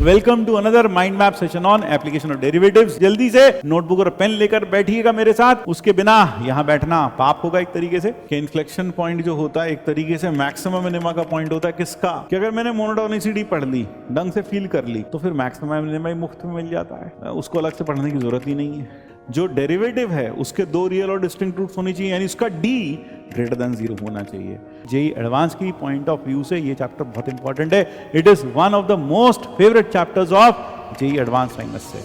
Welcome to another mind map session on application of derivatives. जल्दी से notebook और pen लेकर बैठिएगा मेरे साथ। उसके बिना यहाँ बैठना पाप होगा एक तरीके से। कि इन्फ्लेक्शन पॉइंट जो होता है एक तरीके से मैक्सिमम मिनिमा का पॉइंट होता है किसका, कि अगर मैंने मोनोटोनिसिटी पढ़ ली, ढंग से फील कर ली, तो फिर मैक्सिमम मिनिमा ही मुफ्त में मिल जाता है, उसको अलग से पढ़ने की जरूरत ही नहीं है। जो डेरिवेटिव है उसके दो रियल और डिस्टिंक्ट रूट्स होनी चाहिए, यानी उसका डी ग्रेटर देन 0 होना चाहिए। जेई एडवांस की पॉइंट ऑफ व्यू से ये चैप्टर बहुत इंपॉर्टेंट है। It is one of the most favourite chapters of JEE advance science से।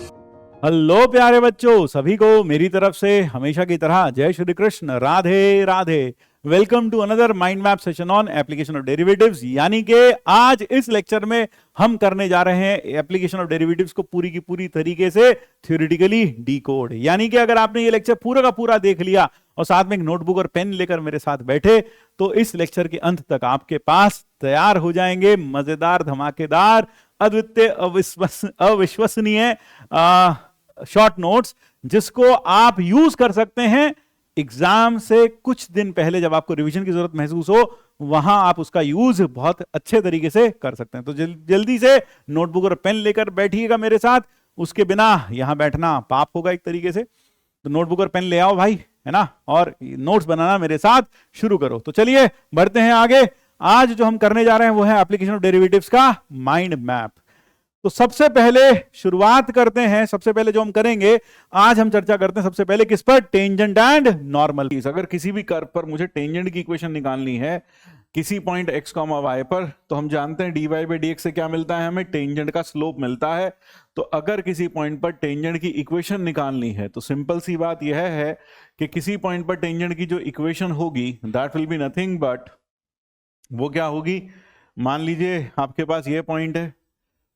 हेलो प्यारे बच्चों, सभी को मेरी तरफ से हमेशा की तरह जय Shri Krishna, Radhe Radhe. Welcome to another mind map session on application of derivatives. यानी कि आज इस लेक्चर में हम करने जा रहे हैं एप्लीकेशन ऑफ डेरिवेटिव्स को पूरी की पूरी तरीके से थ्योरेटिकली डीकोड। यानी कि अगर आपने ये लेक्चर पूरा का पूरा देख लिया और साथ में एक नोटबुक और पेन लेकर मेरे साथ बैठे, तो इस लेक्चर के अंत तक आपके पास तैयार हो जाएंगे मजेदार, धमाकेदार, अद्वितीय, अविश्वसनीय शॉर्ट नोट्स, जिसको आप यूज कर सकते हैं एग्जाम से कुछ दिन पहले। जब आपको रिवीजन की जरूरत महसूस हो, वहां आप उसका यूज बहुत अच्छे तरीके से कर सकते हैं। तो जल्दी से नोटबुक और पेन लेकर बैठिएगा मेरे साथ। उसके बिना यहां बैठना पाप होगा एक तरीके से। तो नोटबुक और पेन ले आओ भाई, है ना, और नोट्स बनाना मेरे साथ शुरू करो। तो चलिए बढ़ते हैं आगे। आज जो हम करने जा रहे हैं वो है एप्लीकेशन ऑफ डेरिवेटिव्स का माइंड मैप। तो सबसे पहले शुरुआत करते हैं। सबसे पहले जो हम करेंगे, आज हम चर्चा करते हैं सबसे पहले किस पर, टेंजेंट एंड नॉर्मल। अगर किसी भी कर्व पर मुझे टेंजेंट की इक्वेशन निकालनी है किसी पॉइंट x, y पर, तो हम जानते हैं dy बाई डी एक्स से क्या मिलता है, हमें टेंजेंट का स्लोप मिलता है। तो अगर किसी पॉइंट पर टेंजेंट की इक्वेशन निकालनी है तो सिंपल सी बात यह है कि किसी पॉइंट पर टेंजेंट की जो इक्वेशन होगी that will be nothing but, वो क्या होगी, मान लीजिए आपके पास ये पॉइंट है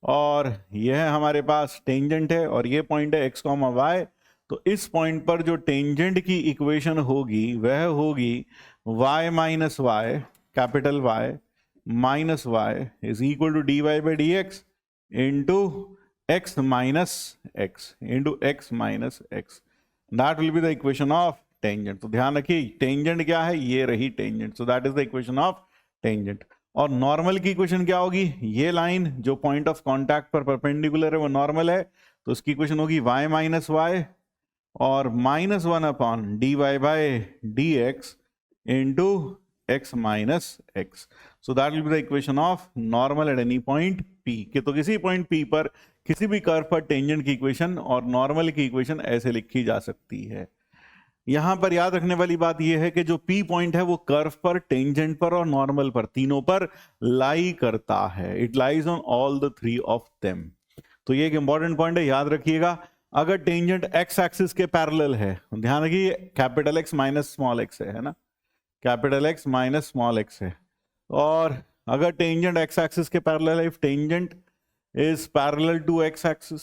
और यह हमारे पास टेंजेंट है और ये पॉइंट है x, y। तो इस पॉइंट पर जो टेंजेंट की इक्वेशन होगी वह होगी y minus Y, capital Y minus Y is equal to D Y by D x into X minus X into X minus X. That will be the equation of tangent. तो ध्यान रखिए tangent क्या है, ये रही tangent. So that is the equation of tangent. और normal की equation क्या होगी, ये लाइन जो पॉइंट ऑफ कांटेक्ट पर परपेंडिकुलर है वो नॉर्मल है, तो उसकी इक्वेशन होगी y माइनस वाई और -1 upon D Y by D x into x minus X. So that will be the equation of normal at any point p। के तो किसी पॉइंट p पर किसी भी कर्व पर टेंजेंट की इक्वेशन और नॉर्मल की इक्वेशन ऐसे लिखी जा सकती है। यहां पर याद रखने वाली बात यह है कि जो P पॉइंट है वो कर्व पर, टेंजेंट पर और नॉर्मल पर, तीनों पर लाई करता है। It lies on all the three of them. तो ये एक इंपॉर्टेंट पॉइंट है, याद रखिएगा। अगर टेंजेंट एक्स एक्सिस के पैरेलल है, ध्यान रखिए capital X minus small X है ना, capital X minus small X है। और अगर टेंजेंट एक्स एक्सिस के पैरेलल है, if tangent is parallel to x axis,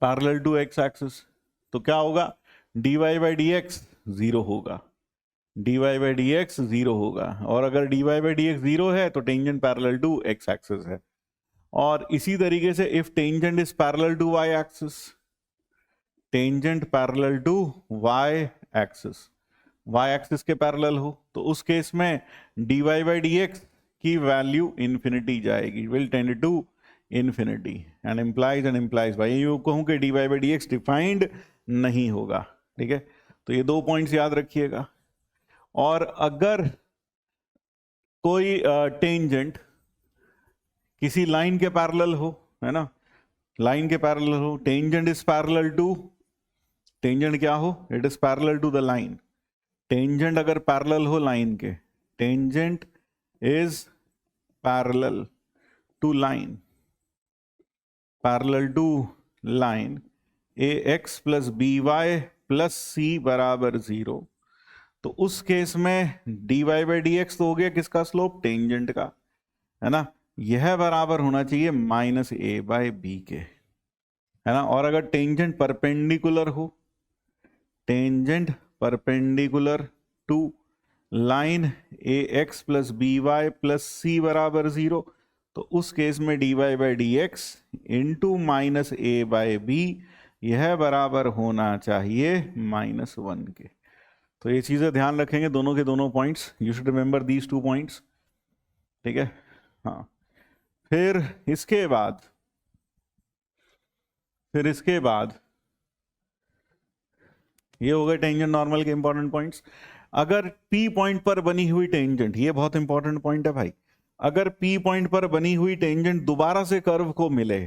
parallel to x axis, तो क्या होगा, dy बाई डी एक्स 0 होगा, dy बाई डी एक्स 0 होगा। और अगर dy बाई डी एक्स 0 है तो tangent parallel to x axis है। और इसी तरीके से if tangent is parallel to y axis, tangent parallel to y axis, y axis के पैरेलल हो, तो उस केस में dy बाई डी एक्स की वैल्यू इंफिनिटी जाएगी, will tend to infinity and implies by, यूं कहूं कि dy by D X defined नहीं होगा। ठीक है, तो ये दो पॉइंट्स याद रखिएगा। और अगर कोई टेंजेंट किसी लाइन के पैरेलल हो, है ना, लाइन के पैरेलल हो, tangent is parallel to, tangent क्या हो, it is parallel to the line. Tangent अगर पैरेलल हो लाइन के, tangent is parallel to line, parallel to line, ax plus b y plus c बराबर 0, तो उस केस में dy बाई डी एक्स तो हो गया किसका स्लोप, टेंजेंट का, है ना, यह बराबर होना चाहिए माइनस ए बाई बी के, है ना। और अगर टेंजेंट परपेंडिकुलर हो, tangent perpendicular to line ax plus b y plus c बराबर 0, तो उस केस में dy by D x into minus a by b, यह बराबर होना चाहिए -1 के। तो ये चीजें ध्यान रखेंगे, दोनों के दोनों points, you should remember these 2 points. ठीक है, हाँ। फिर इसके बाद ये हो गए टेंजेंट नॉर्मल के इंपॉर्टेंट पॉइंट्स। अगर P पॉइंट पर बनी हुई टेंजेंट, ये बहुत इंपॉर्टेंट पॉइंट है भाई, अगर P पॉइंट पर बनी हुई टेंजेंट दोबारा से कर्व को मिले,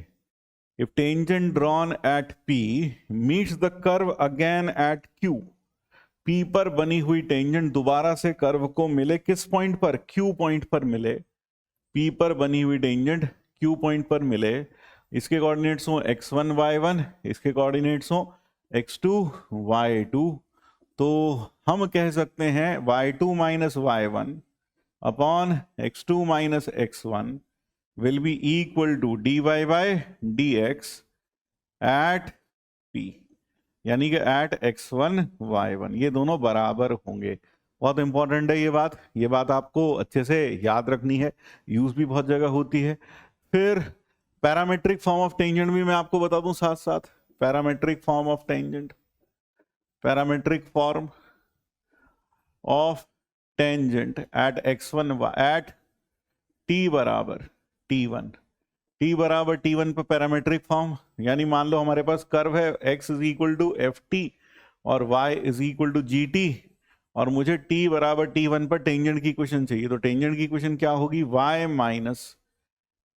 if tangent drawn at P meets the curve again at Q, P पर बनी हुई टेंजेंट दोबारा से कर्व को मिले किस पॉइंट पर, Q पॉइंट पर मिले, P पर बनी हुई टेंजेंट Q पॉइंट पर मिले, इसके कोऑर्डिनेट्स हो x1 y1, इसके कोऑर्डिनेट्स हो x2 y2, तो हम कह सकते हैं y2 minus y1 upon x2 minus x1 will be equal to dy by dx at P, यानी कि एट x1 y1, ये दोनों बराबर होंगे। बहुत इंपॉर्टेंट है ये बात आपको अच्छे से याद रखनी है, यूज भी बहुत जगह होती है। फिर पैरामेट्रिक फॉर्म ऑफ टेंजेंट भी मैं आपको बता दूं साथ साथ, parametric form of tangent, parametric form of tangent at x1 at t बराबर t1, t बराबर t1 पर पैरामेट्रिक फॉर्म, यानी मान लो हमारे पास कर्व है x is equal to ft और y is equal to gt, और मुझे t बराबर t1 पर टेंजेंट की इक्वेशन चाहिए, तो टेंजेंट की इक्वेशन क्या होगी, y minus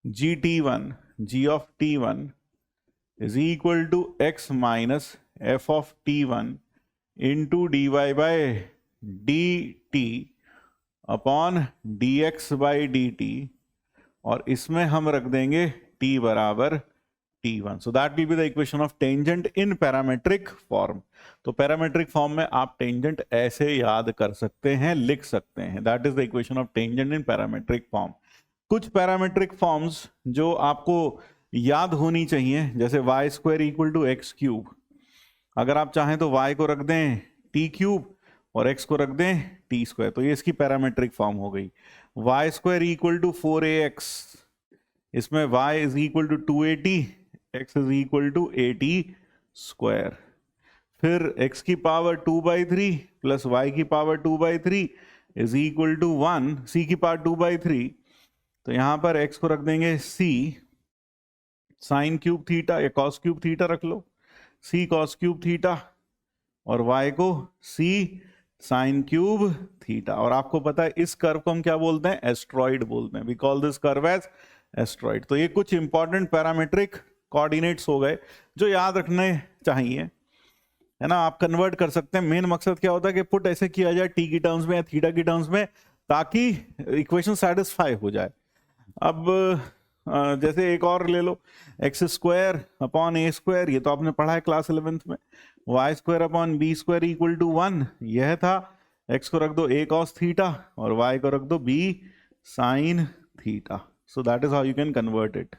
gt1 g of t1 is equal to x minus f of t1 into dy by dt upon dx by dt, और इसमें हम रख देंगे t बराबर t1, so that will be the equation of tangent in parametric form. तो parametric form में आप tangent ऐसे याद कर सकते हैं, लिख सकते हैं, that is the equation of tangent in parametric form. कुछ पैरामेट्रिक फॉर्म्स जो आपको याद होनी चाहिए, जैसे Y square equal to x cube, अगर आप चाहें तो y को रख दें टी क्यूब और x को रख दें टी स्क्वायर, तो ये इसकी पैरामेट्रिक फॉर्म हो गई। Y square equal to 4ax, इसमें y is equal to 280, x is equal to 80 square, फिर x की पावर 2/3 प्लस y की power 2/3 is equal to 1, c की पावर 2/3, तो यहां पर x को रख देंगे c साइन क्यूब थीटा या कॉस क्यूब थीटा रख लो, c कॉस क्यूब थीटा, और y को c साइन क्यूब थीटा। और आपको पता है इस कर्व को हम क्या बोलते हैं, एस्ट्रॉइड बोलते हैं, we call this curve as astroid. तो ये कुछ इंपॉर्टेंट पैरामेट्रिक कोऑर्डिनेट्स हो गए जो याद रखने चाहिए, है ना। आप कन्वर्ट कर सकते हैं, मेन मकसद क्या होता है कि पुट ऐसे किया जाए t की टर्म्स में या थीटा की टर्म्स में, ताकि इक्वेशन सेटिस्फाई हो जाए। अब जैसे एक और ले लो, X square upon A square, ये तो आपने पढ़ा है क्लास 11th में, Y square upon B square equal to 1, यह था। एक्स को रख दो a cos थीटा और y को रख दो b sine theta, so that is how you can convert it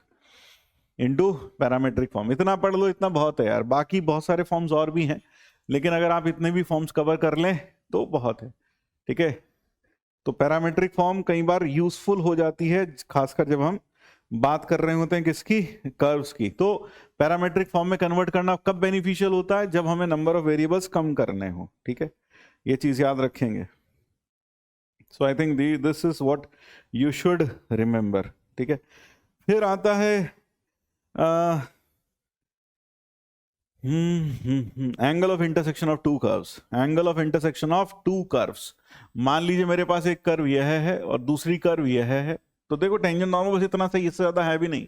into parametric form. इतना पढ़ लो, इतना बहुत है यार, बाकी बहुत सारे फॉर्म्स और भी हैं, लेकिन अगर आप इतने भी फॉर्म्स कवर कर लें तो बहुत है, ठीक है। तो पैरामेट्रिक फॉर्म कई बार यूजफुल हो जाती है, खासकर जब हम बात कर रहे होते हैं किसकी, कर्व्स की। तो पैरामेट्रिक फॉर्म में कन्वर्ट करना कब बेनिफिशियल होता है, जब हमें नंबर ऑफ वेरिएबल्स कम करने हो, ठीक है, ये चीज याद रखेंगे। So I think this is what you should remember, ठीक है। फिर आता है angle of intersection of two curves, angle of intersection of two curves. मान लीजिए मेरे पास एक कर्व यह है और दूसरी कर्व यह है, तो देखो टेंजेंट नॉर्मल बस इतना सही, इससे ज्यादा है भी नहीं।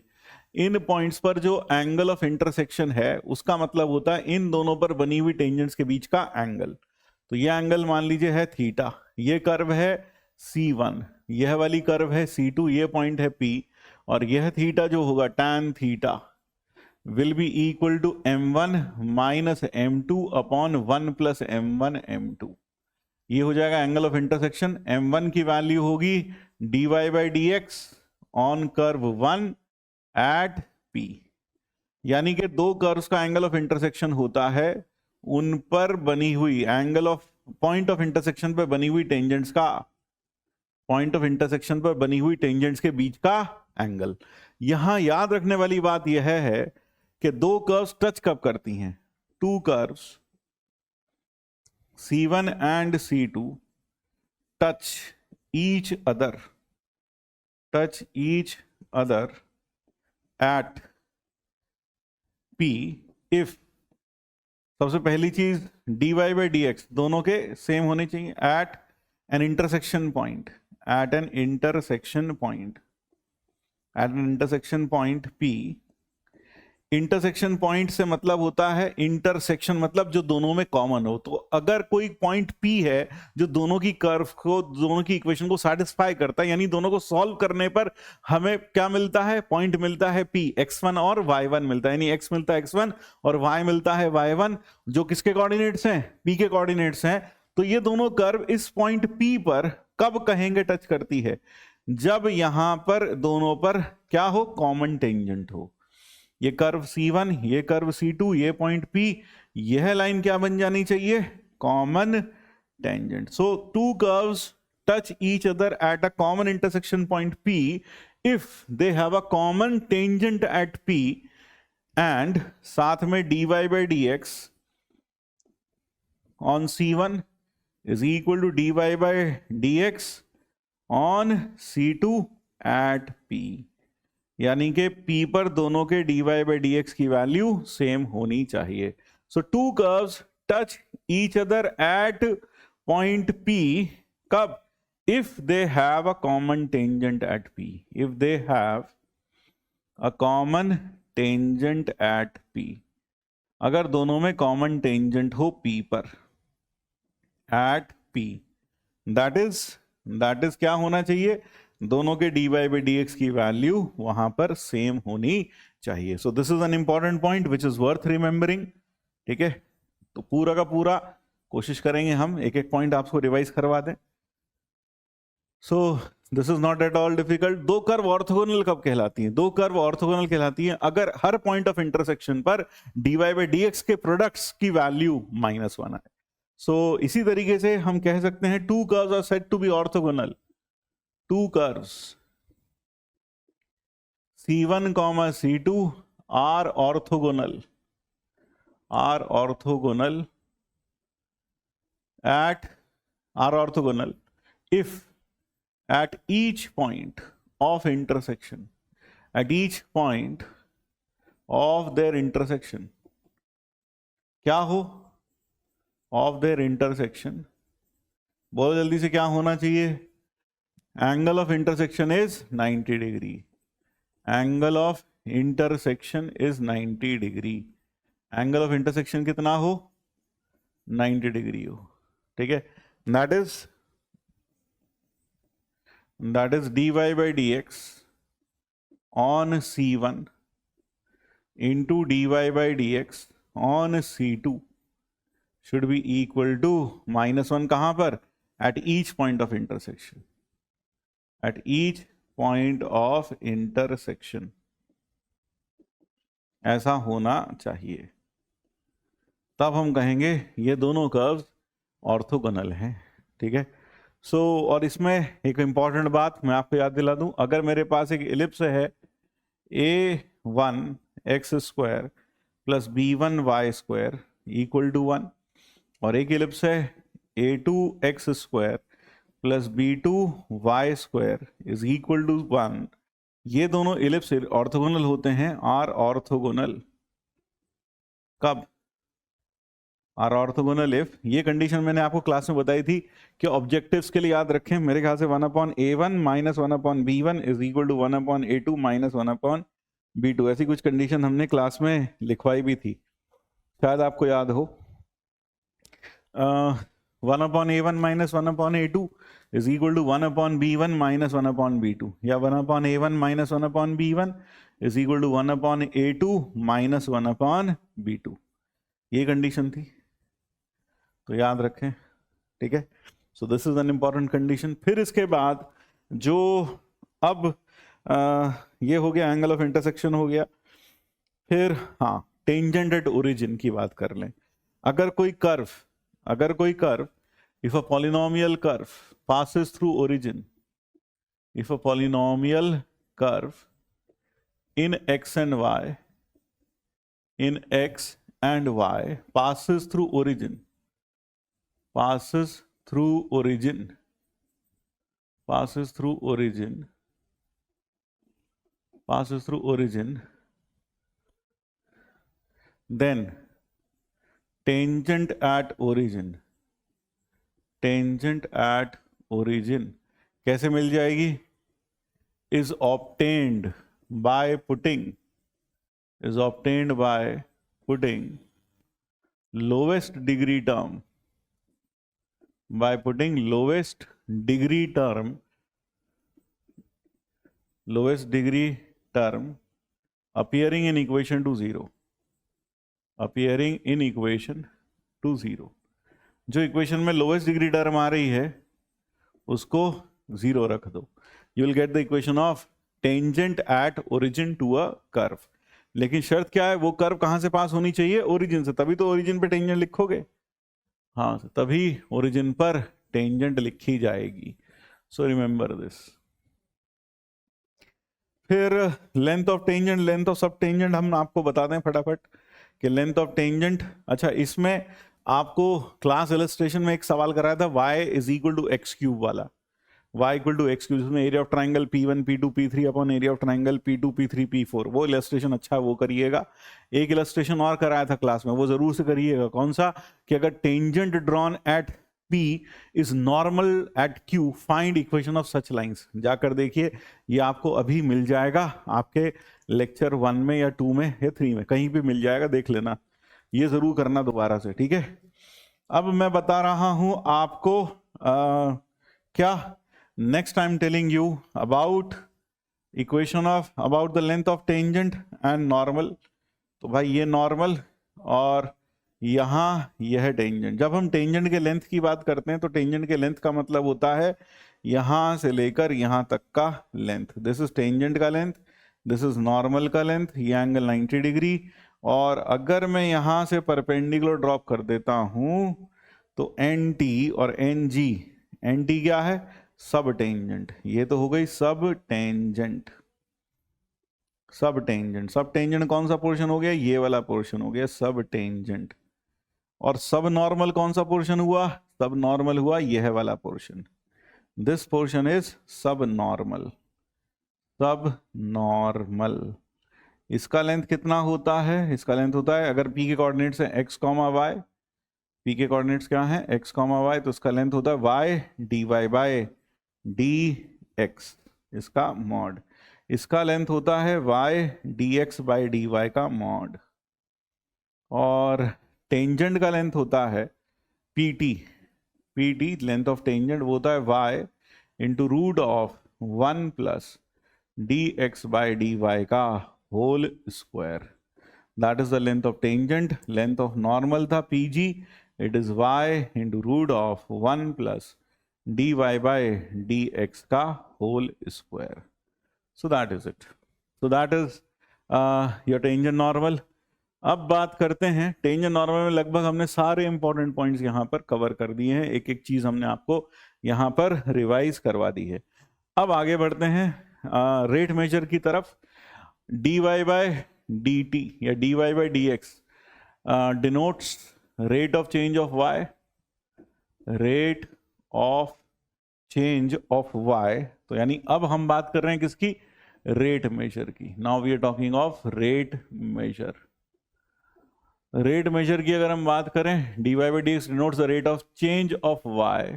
इन पॉइंट्स पर जो एंगल ऑफ इंटरसेक्शन है उसका मतलब होता है इन दोनों पर बनी हुई टेंजेंट्स के बीच का एंगल। तो ये एंगल मान लीजिए है थीटा, ये कर्व है C1, यह वाली कर्व है C2, ये पॉइंट है P, और यह थीटा जो होगा tan theta will be equal to m1 minus m2 upon 1 plus m1 m2। ये हो जाएगा एंगल ऑफ इंटरसेक्शन। m1 की वैल्यू होगी dy by dx on curve 1 at P, यानी कि दो कर्व्स का एंगल ऑफ इंटरसेक्शन होता है उन पर बनी हुई angle of point of intersection पर बनी हुई टेंजेंट्स का, पॉइंट ऑफ इंटरसेक्शन पर बनी हुई टेंजेंट्स के बीच का एंगल। यहां याद रखने वाली बात यह है कि दो कर्व्स टच कब करती हैं, two curves C1 and C2 touch each other eight P if, सबसे पहली चीज dy बाई डी एक्स दोनों के सेम होने चाहिए at an intersection point, at an intersection point, at an intersection point P। Intersection point से मतलब होता है इंटरसेक्शन मतलब जो दोनों में कॉमन हो। तो अगर कोई पॉइंट P है जो दोनों की कर्व को, दोनों की इक्वेशन को सेटिस्फाई करता है, यानी दोनों को सॉल्व करने पर हमें क्या मिलता है, पॉइंट मिलता है P, x1 और y1 मिलता है, यानी x मिलता है x1 और y मिलता है y1, जो किसके कोऑर्डिनेट्स हैं, P के कोऑर्डिनेट्स हैं। तो ये दोनों कर्व इस पॉइंट P पर कब कहेंगे टच करती है, जब यहां पर दोनों पर क्या हो, कॉमन टेंजेंट हो। ये कर्व C1, ये कर्व C2, ये पॉइंट P, यह लाइन क्या बन जानी चाहिए, common tangent. So two curves touch each other at a common intersection point P if they have a common tangent at P and साथ में dy by D x on C1 is equal to dy by D x on C2 at P, यानी कि P पर दोनों के dy by D x की value same होनी चाहिए। So two curves touch each other at point P कब, if they have a common tangent at P, if they have a common tangent at P, अगर दोनों में common tangent हो P पर eight P, that is क्या होना चाहिए, दोनों के dy बाई डी एक्स की वैल्यू वहां पर सेम होनी चाहिए। सो this is an important point which is worth remembering. ठीक है, तो पूरा का पूरा कोशिश करेंगे हम एक एक पॉइंट आपको रिवाइज करवा दें। सो this is not at all difficult. दो कर्व ऑर्थोगोनल कब कहलाती हैं, दो कर्व ऑर्थोगोनल कहलाती हैं अगर हर पॉइंट ऑफ इंटरसेक्शन पर dy बाई डी एक्स के प्रोडक्ट्स की वैल्यू -1 आए। सो इसी तरीके से हम कह सकते हैं two curves are said to be orthogonal, two curves C1 comma C2 are orthogonal if at each point of intersection, at each point of their intersection, क्या हो, of their intersection, बहुत जल्दी से क्या होना चाहिए, angle of intersection is 90 degree, angle of intersection is 90 degree, angle of intersection कितना हो, 90 डिग्री हो। ठीक है, that is dy by D x on C1 into dy by D x on C2 should be equal to -1 कहां पर, at each point of intersection, at each point of intersection, ऐसा होना चाहिए, तब हम कहेंगे ये दोनों कर्व्स ऑर्थोगोनल हैं। ठीक है, सो और इसमें एक इंपॉर्टेंट बात मैं आपको याद दिला दूं, अगर मेरे पास एक एलिप्स है a1 x square plus b1 y square equal to 1 और एक एलिप्स है a2 x square plus b2 y square is equal to 1, ये दोनों एलिप्स ऑर्थोगोनल होते हैं, आर ऑर्थोगोनल कब, आर ऑर्थोगोनल इफ, ये कंडीशन मैंने आपको क्लास में बताई थी कि ऑब्जेक्टिव्स के लिए याद रखें, मेरे ख्याल से 1/a1 minus 1/b1 is equal to 1/a2 minus 1/b2, ऐसी कुछ कंडीशन हमने क्लास में लिखवाई भी थी, शायद आपको याद हो। 1/a1 minus 1/a2 is equal to 1/b1 minus 1/b2, या 1/a1 minus 1/b1 is equal to 1/a2 minus 1/b2, ये कंडीशन थी, तो याद रखें। ठीक है, सो this is an important condition. फिर इसके बाद जो अब ये हो गया एंगल ऑफ इंटरसेक्शन हो गया, फिर हाँ टेंजेंट एट ओरिजिन की बात कर लें। अगर कोई curve if a polynomial curve passes through origin, if a polynomial curve in x and y passes through origin passes through origin, then tangent at origin कैसे मिल जाएगी? is obtained by putting lowest degree term appearing in equation to 0, जो equation में lowest degree term आ रही है उसको 0 रख दो. You will get the equation of tangent at origin to a curve. लेकिन शर्त क्या है? वो कर्व कहां से पास होनी चाहिए? ओरिजिन से. तभी तो ओरिजिन पे टेंजेंट लिखोगे. हाँ, तभी ओरिजिन पर टेंजेंट लिखी जाएगी. So remember this. फिर length of tangent, length of sub tangent हम आपको बता दें फटाफट कि लेंथ ऑफ टेंजेंट. अच्छा, इसमें आपको क्लास इलस्ट्रेशन में एक सवाल कराया था y is equal to x cube वाला. y equal to x cube, उसमें area of triangle P1 P2 P3 upon area of triangle P2 P3 P4. वो इलस्ट्रेशन अच्छा है, वो करिएगा. एक इलस्ट्रेशन और कराया था क्लास में, वो जरूर से करिएगा. कौन सा? कि अगर tangent drawn at P is normal at Q, find equation of such lines. जाकर देखिए, ये आपको अभी मिल जाएगा आपके लेक्चर 1 में या 2 में या 3 में, कहीं भी मिल जाएगा, देख लेना. ये जरूर करना दोबारा से, ठीक है. अब मैं बता रहा हूं आपको क्या next time telling you about equation of about the length of tangent and normal. तो भाई ये नॉर्मल और यहाँ यह टेंजेंट. जब हम टेंजेंट के लेंथ की बात करते हैं तो टेंजेंट के लेंथ का मतलब होता है यहां से लेकर यहां तक का लेंथ. दिस इज टेंजेंट का लेंथ, दिस इज नॉर्मल का लेंथ. ये एंगल 90 डिग्री. और अगर मैं यहां से परपेंडिकुलर ड्रॉप कर देता हूं तो NT और NG, NT क्या है? सब टेंजेंट. ये तो हो गई सब टेंजेंट. सब टेंजेंट कौन सा पोर्शन हो गया? ये वाला पोर्शन हो गया सब टेंजेंट. और सब नॉर्मल कौन सा पोर्शन हुआ? सब नॉर्मल हुआ यह वाला पोर्शन. दिस पोर्शन इज सब नॉर्मल. इसका लेंथ कितना होता है? इसका लेंथ होता है, अगर P के कोऑर्डिनेट्स है x, y, P के कोऑर्डिनेट्स क्या है? x, y, तो इसका लेंथ होता है y dy बाय dx, इसका मॉड. इसका लेंथ होता है y dx बाय dy का मॉड. और टेंजेंट का लेंथ होता है PT लेंथ ऑफ टेंजेंट वो होता है y into root of 1 plus dx by dy का whole square. That is the length of tangent. Length of normal था PG, it is y into root of 1 plus dy by dx का whole square. So that is it. So that is your tangent normal. अब बात करते हैं tangent normal में. लगभग हमने सारे इंपॉर्टेंट पॉइंट्स यहाँ पर कवर कर दिए हैं. एक एक चीज हमने आपको यहाँ पर रिवाइज करवा दी है. अब आगे बढ़ते हैं रेट मेजर की तरफ. dy बाय dt या dy by dx denotes rate of change of y. Rate of change of y. तो यानी अब हम बात कर रहे हैं किसकी? रेट मेजर की. Now we are talking of rate measure. Rate measure की अगर हम बात करें, dy by dx denotes the rate of change of y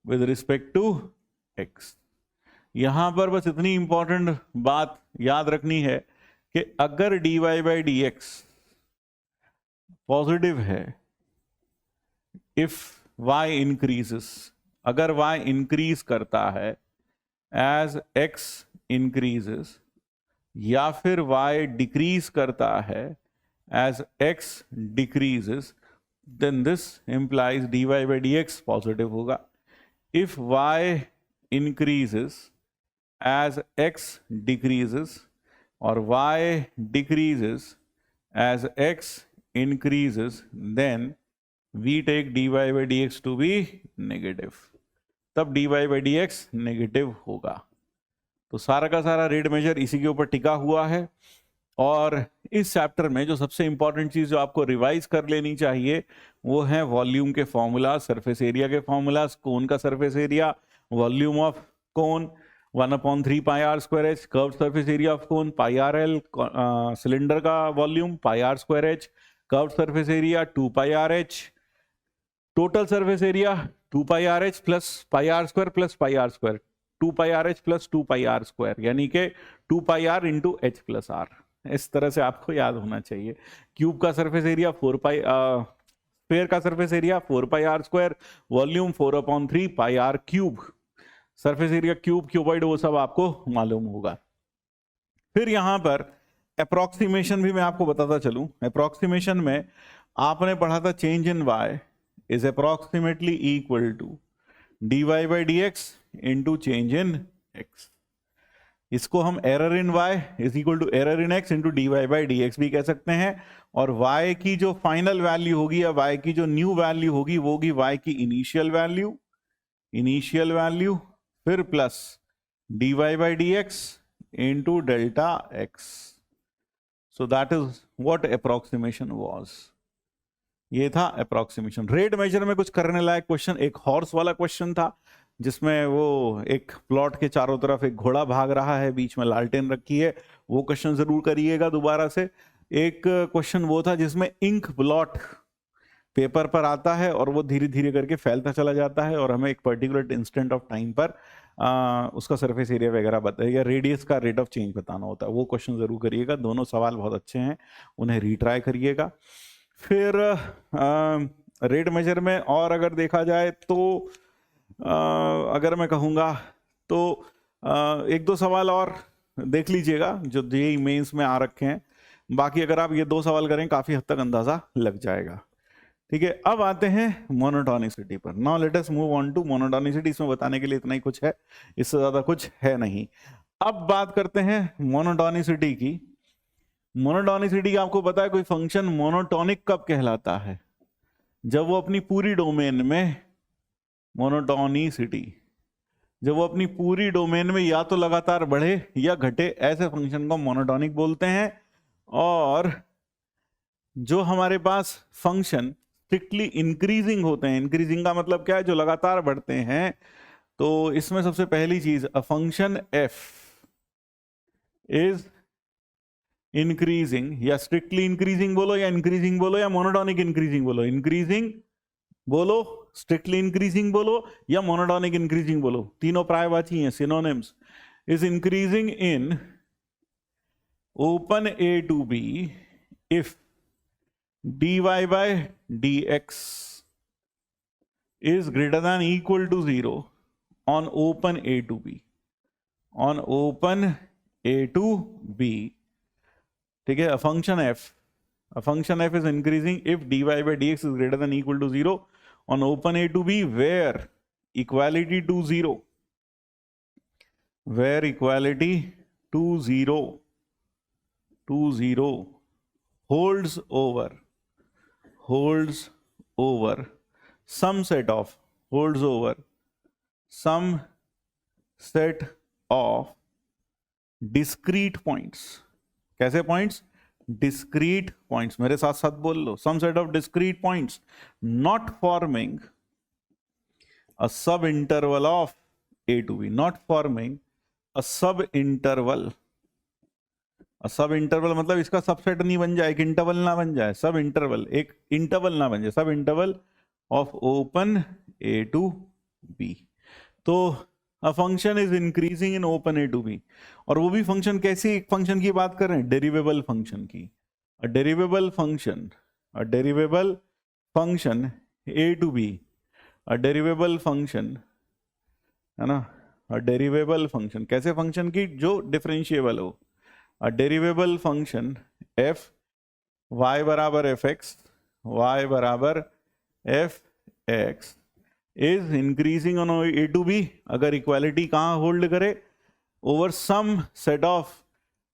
with respect to x. यहां पर बस इतनी इंपॉर्टेंट बात याद रखनी है कि अगर dy बाय dx पॉजिटिव है, इफ y इंक्रीजेस, अगर y इंक्रीज करता है एज x इंक्रीजेस, या फिर y डिक्रीज करता है as x decreases, then this implies dy by dx positive होगा. If y increases as x decreases और y decreases as x increases, then we take dy by dx to be negative. तब dy by dx negative होगा. तो सारा का सारा rate major इसी के ऊपर टिका हुआ है. और इस चैप्टर में जो सबसे इंपॉर्टेंट चीज जो आपको रिवाइज कर लेनी चाहिए वो है वॉल्यूम के फॉर्मूला, सरफेस एरिया के फॉर्मूलाज, कोन का surface area, volume of cone, 1/3 pi r square h, curve surface area of cone pi r l, cylinder का volume pi r square h, curve surface area 2 pi r h, total surface area 2 pi r h plus pi r square plus pi r square, 2 pi r h plus 2 pi r square, यानी कि 2 pi r into h plus r. इस तरह से आपको याद होना चाहिए। Cube का सरफेस एरिया 4 पाई, स्फेयर का surface area 4 pi r square, volume 4/3 pi r cube, surface area cube cuboid वो सब आपको मालूम होगा। फिर यहां पर अप्रोक्सीमेशन भी मैं आपको बताता चलूं। अप्रोक्सीमेशन में आपने पढ़ा था change in y is approximately equal to dy by D x into change in x. इसको हम error in y is equal to error in x into dy by D x भी कह सकते हैं। और y की जो फाइनल वैल्यू होगी या y की जो न्यू वैल्यू होगी वो होगी y की इनिशियल वैल्यू फिर plus dy by D x into delta x. So that is what approximation was. ये था अप्रोक्सीमेशन। रेट मेजर में कुछ करने लायक क्वेश्चन, एक हॉर्स वाला क्वेश्चन था जिसमें वो एक प्लॉट के चारों तरफ एक घोड़ा भाग रहा है, बीच में लालटेन रखी है, वो क्वेश्चन जरूर करिएगा दोबारा से। एक क्वेश्चन वो था जिसमें इंक ब्लॉट पेपर पर आता है और वो धीरे धीरे करके फैलता चला जाता है और हमें एक पर्टिकुलर इंस्टेंट ऑफ टाइम पर उसका सरफेस एरिया वगैरह बताइएगा, रेडियस का रेट ऑफ चेंज बताना होता है। वो क्वेश्चन जरूर करिएगा, दोनों सवाल बहुत अच्छे हैं, उन्हें रीट्राई करिएगा। फिर रेट मेजर में और अगर देखा जाए तो अगर मैं कहूँगा तो एक दो सवाल और देख लीजिएगा जो जेईई मेंस में आ रखे हैं। बाकी अगर आप ये 2 सवाल करें काफ़ी हद तक अंदाज़ा लग जाएगा। ठीक है, अब आते हैं मोनोटोनिसिटी पर। Now let us move on to monotonicity. इसमें बताने के लिए इतना ही कुछ है, इससे ज़्यादा कुछ है नहीं। अब बात करते हैं मोनोटोनिसिटी की। मोनोटोनिसिटी आपको पता है कोई फंक्शन मोनोटोनिक कब कहलाता है? जब वो अपनी पूरी डोमेन में मोनोटोनिसिटी, जब वो अपनी पूरी डोमेन में या तो लगातार बढ़े या घटे, ऐसे फंक्शन को मोनोटोनिक बोलते हैं। और जो हमारे पास फंक्शन स्ट्रिक्टली इंक्रीजिंग होते हैं, इंक्रीजिंग का मतलब क्या है? जो लगातार बढ़ते हैं। तो इसमें सबसे पहली चीज, a function f is increasing, या स्ट्रिक्टली इंक्रीजिंग बोलो या इंक्रीजिंग बोलो या मोनोटोनिक इंक्रीजिंग बोलो, इंक्रीजिंग बोलो, स्ट्रिक्टली इंक्रीजिंग बोलो या मोनोटोनिक इंक्रीजिंग बोलो, तीनों प्रायवाची हैं, synonyms. Is increasing in open a to b if dy by dx is greater than equal to 0 on open a to b, on open a to b। ठीक है, a function f is increasing if dy by dx is greater than equal to 0 on open a to b where equality to 0, where equality to 0 holds over some set of discrete points। कैसे points? discrete points, मेरे साथ साथ बोल लो, some set of discrete points not forming a subinterval of a to b, not forming a subinterval। सब interval मतलब इसका subset नहीं बन जाए, एक इंटरवल ना बन जाए, सब इंटरवल एक इंटरवल ना बन जाए, sub interval of open a to b. तो a function is increasing in open a to b, और वो भी फंक्शन कैसी? एक फंक्शन की बात कर रहे हैं, डेरिवेबल फंक्शन की। A derivable function a to b, a derivable function है ना, अ डेरिवेबल फंक्शन कैसे फंक्शन की? जो डिफरेंशिएबल हो। A derivable function f y बराबर fx, y बराबर fx is increasing on a to b, अगर इक्वालिटी कहाँ होल्ड करे? ओवर सम सेट ऑफ,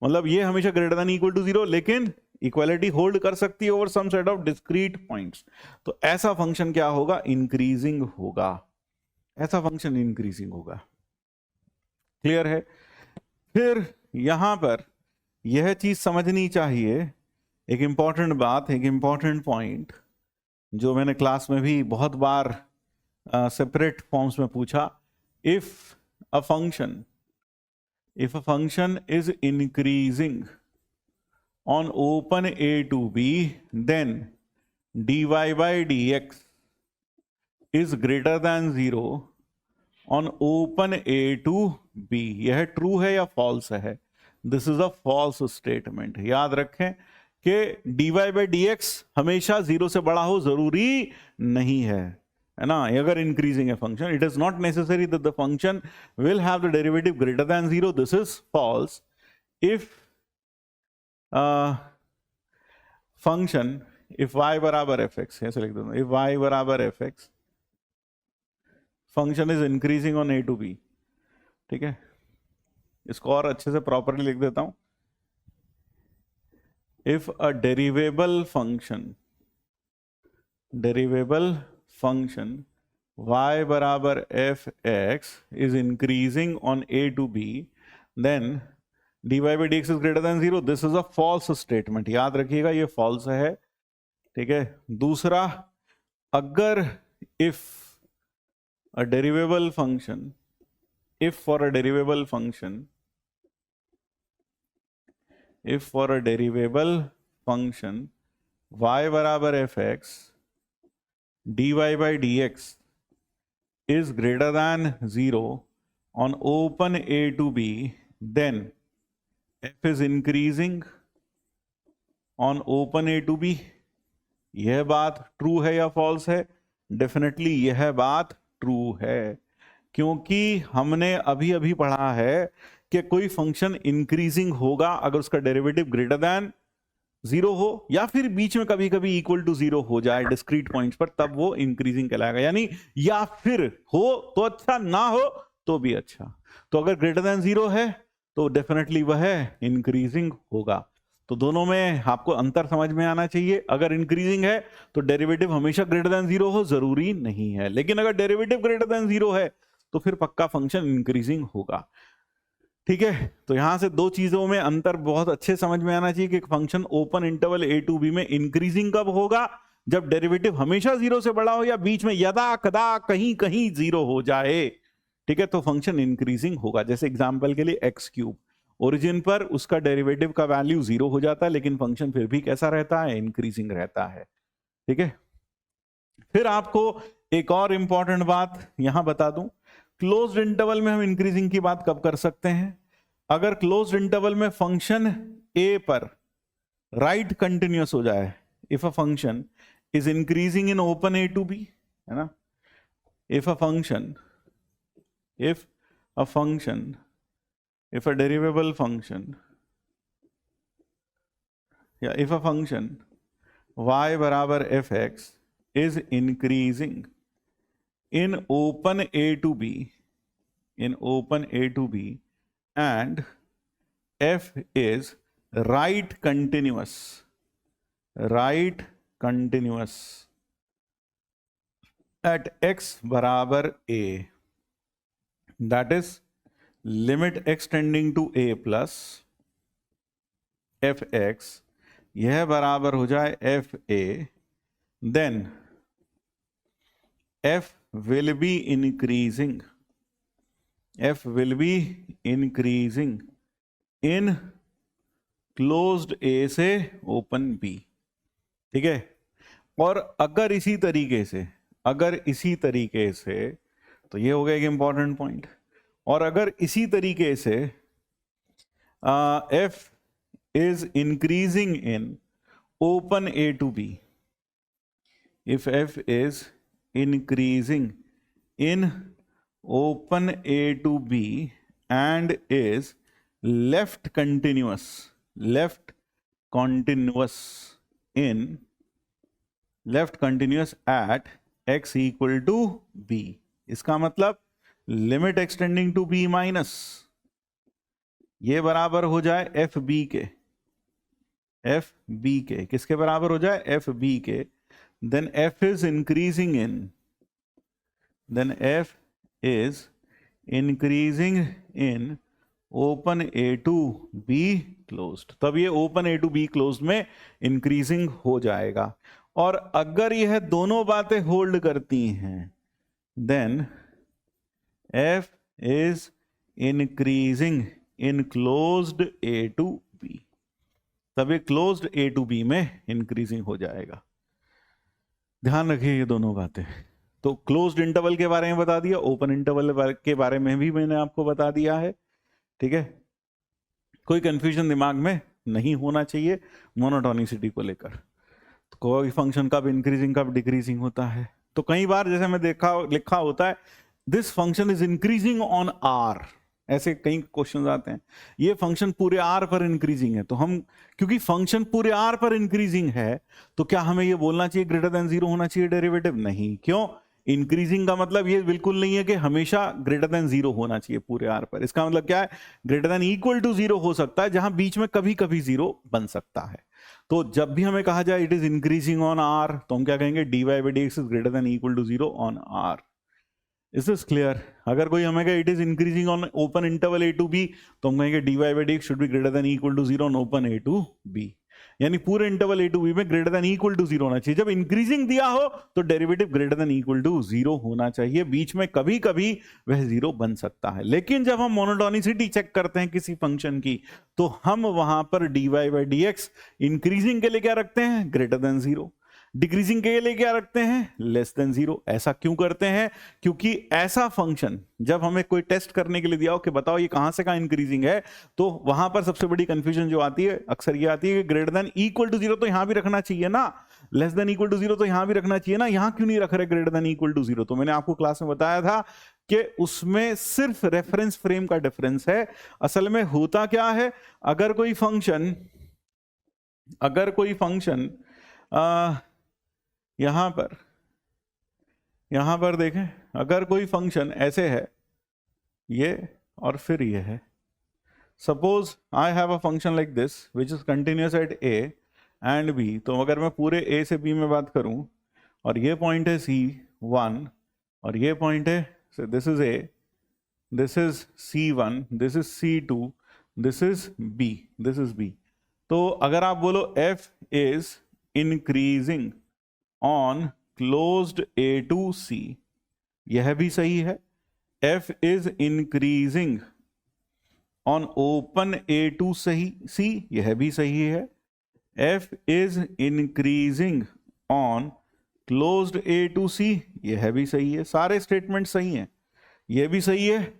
मतलब ये हमेशा ग्रेटर देन इक्वल टू 0, लेकिन इक्वालिटी होल्ड कर सकती है over some set of discrete points. तो ऐसा फंक्शन क्या होगा? इंक्रीजिंग होगा, ऐसा फंक्शन इंक्रीजिंग होगा। क्लियर है? फिर यहां पर यह चीज समझनी चाहिए, एक इंपॉर्टेंट बात, एक इंपॉर्टेंट पॉइंट जो मैंने क्लास में भी बहुत बार सेपरेट फॉर्म्स में पूछा। If a function if a function is increasing on open a to b, then dy by dx is greater than 0 on open a to b. यह ट्रू है या फॉल्स है? This is a false statement. याद रखें कि dy by dx हमेशा 0 से बड़ा हो जरूरी नहीं है ना? अगर इंक्रीजिंग है function, it is not necessary that the function will have the derivative greater than 0। This is false. If function if y बराबर fx, ऐसे लिख देता हूं, इफ y बराबर fx function is increasing on a to b, ठीक है? इसको और अच्छे से प्रॉपरली लिख देता हूं। If a derivable function y बराबर fx is increasing on a to b, then dy by dx is greater than 0। This is a false statement. याद रखिएगा ये फॉल्स है, ठीक है? दूसरा, अगर if a derivable function, if for a derivable function y बराबर fx dy by dx is greater than 0 on open a to b, then f is increasing on open a to b। यह बात true है या false है? Definitely यह बात true है, क्योंकि हमने अभी अभी पढ़ा है कि कोई फंक्शन इंक्रीजिंग होगा अगर उसका डेरिवेटिव ग्रेटर देन 0 हो, या फिर बीच में कभी कभी इक्वल टू 0 हो जाए डिस्क्रीट पॉइंट्स पर, तब वो इंक्रीजिंग कहलाएगा। यानी या फिर हो तो अच्छा, ना हो तो भी अच्छा। तो अगर ग्रेटर देन 0 है तो डेफिनेटली वह इंक्रीजिंग होगा। तो दोनों में आपको अंतर समझ में आना चाहिए। अगर इंक्रीजिंग है तो डेरिवेटिव हमेशा ग्रेटर देन 0 हो जरूरी नहीं है, लेकिन अगर डेरिवेटिव ग्रेटर देन 0 है तो फिर पक्का फंक्शन इंक्रीजिंग होगा, ठीक है? तो यहां से दो चीजों में अंतर बहुत अच्छे समझ में आना चाहिए कि function open interval a to b में इंक्रीजिंग कब होगा? जब डेरिवेटिव हमेशा 0 से बड़ा हो या बीच में यदा कदा कहीं कहीं 0 हो जाए, ठीक है? तो फंक्शन इंक्रीजिंग होगा। जैसे एग्जांपल के लिए एक्स क्यूब, ओरिजिन पर उसका डेरिवेटिव का वैल्यू 0 हो जाता है, लेकिन फंक्शन फिर भी कैसा रहता है? इंक्रीजिंग रहता है, ठीक है? फिर आपको एक और इंपॉर्टेंट बात यहां बता दूं, क्लोज्ड इंटरवल में हम इंक्रीजिंग की बात कब कर सकते हैं? अगर क्लोज्ड इंटरवल में फंक्शन a पर राइट कंटिन्यूअस हो जाए। If a function is increasing in open a to b, है ना? इफ a derivable function, या if a function y बराबर fx is increasing in open a to b, and f is right continuous at x बराबर a, that is limit x tending to a plus fx, यह बराबर हो जाए fa, then f will be increasing in closed a से open b, ठीक है? और अगर इसी तरीके से तो ये हो गया एक इंपॉर्टेंट पॉइंट। और अगर इसी तरीके से f is increasing in open a to b, if f is increasing in open a to b and is left continuous at x equal to b, इसका मतलब limit x tending to b minus ये बराबर हो जाए f b के, किसके बराबर हो जाए? एफ बी के। Then f is increasing in open a to b closed, तब ये open a to b closed में इंक्रीजिंग हो जाएगा। और अगर यह दोनों बातें होल्ड करती हैं, then f is increasing in closed a to b, तब ये क्लोज्ड ए टू बी में इंक्रीजिंग हो जाएगा। ध्यान रखिए ये दोनों बातें। तो क्लोज्ड इंटरवल के बारे में बता दिया, ओपन इंटरवल के बारे में भी मैंने आपको बता दिया है, ठीक है। कोई कंफ्यूजन दिमाग में नहीं होना चाहिए मोनोटोनिसिटी को लेकर। तो कोई फंक्शन कब इंक्रीजिंग कब डिक्रीजिंग होता है। तो कई बार जैसे मैं लिखा होता है this function is increasing on R, ऐसे कई क्वेश्चंस आते हैं, ये फंक्शन पूरे आर पर इंक्रीजिंग है। तो हम क्योंकि फंक्शन पूरे आर पर इंक्रीजिंग है तो क्या हमें ये बोलना चाहिए ग्रेटर देन 0 होना चाहिए डेरिवेटिव? नहीं। क्यों? इंक्रीजिंग का मतलब ये बिल्कुल नहीं है कि हमेशा ग्रेटर देन 0 होना चाहिए पूरे आर पर। इसका मतलब क्या है? ग्रेटर देन इक्वल टू 0 हो सकता है, जहां बीच में कभी कभी 0 बन सकता है। तो जब भी हमें कहा जाए it is increasing on R, तो हम क्या कहेंगे? dy by dx is greater than equal to 0 on R. Is this clear? अगर कोई हमें कहे it is increasing on open interval a to b, तो हम कहेंगे dy by dx should be greater than equal to 0 on open a to b, यानी पूरे interval a to b में ग्रेटर देन इक्वल टू 0 होना चाहिए। जब increasing दिया हो तो derivative greater than equal to 0 होना चाहिए, बीच में कभी कभी वह 0 बन सकता है। लेकिन जब हम मोनोटोनिसिटी चेक करते हैं किसी फंक्शन की, तो हम वहां पर dy by dx इंक्रीजिंग के लिए क्या रखते हैं? ग्रेटर देन 0, डिक्रीजिंग के लिए क्या रखते हैं? Less than 0। ऐसा क्यों करते हैं? क्योंकि ऐसा फंक्शन जब हमें कोई टेस्ट करने के लिए दिया हो कि बताओ ये कहां से कहां इंक्रीजिंग है, तो वहां पर सबसे बड़ी कंफ्यूजन जो आती है अक्सर ये आती है कि ग्रेटर देन इक्वल टू 0 तो यहां भी रखना चाहिए ना, लेस देन इक्वल टू 0 तो यहां भी रखना चाहिए ना, यहां क्यों नहीं रख रहे ग्रेटर देन इक्वल टू 0? तो मैंने आपको क्लास में बताया था कि उसमें सिर्फ रेफरेंस फ्रेम का डिफरेंस है। असल में होता क्या है, अगर कोई फंक्शन यहां पर देखें, अगर कोई फंक्शन ऐसे है ये और फिर ये है, suppose I have a function like this which is continuous at a and b, तो अगर मैं पूरे ए से बी में बात करूं और ये पॉइंट है C1 और ये पॉइंट है, this is a, this is C1, this is C2, this is B, तो अगर आप बोलो f is increasing on closed A to C, यह भी सही है। f is increasing on open A to C, यह भी सही है। f is increasing on closed A to C, यह भी सही है। सारे स्टेटमेंट सही हैं, यह भी सही है,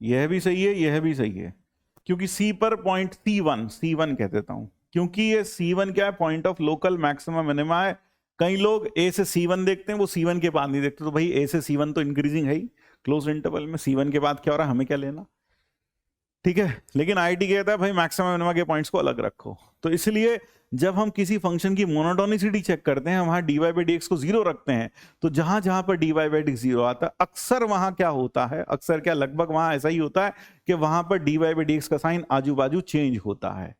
यह भी सही है, यह भी सही है। क्योंकि C पर पॉइंट C1 कह देता हूं, क्योंकि ये C1 क्या है? Point of local maxima minima है। कई लोग A से C1 देखते हैं, वो C1 के बाद नहीं देखते। तो भाई A से C1 तो इंक्रीजिंग है ही क्लोज इंटरवल में, C1 के बाद क्या हो रहा है हमें क्या लेना, ठीक है। लेकिन IIT कहता है भाई मैक्सिमा मिनिमा के पॉइंट्स को अलग रखो। तो इसलिए जब हम किसी फंक्शन की मोनोटोनिसिटी चेक करते हैं, वहां dy by dx को 0 रखते हैं, तो जहां जहां पर dy by dx 0 आता है, अक्सर वहां क्या होता है, अक्सर क्या लगभग वहां ऐसा ही होता है कि वहां पर dy by dx का साइन आजू बाजू चेंज होता है।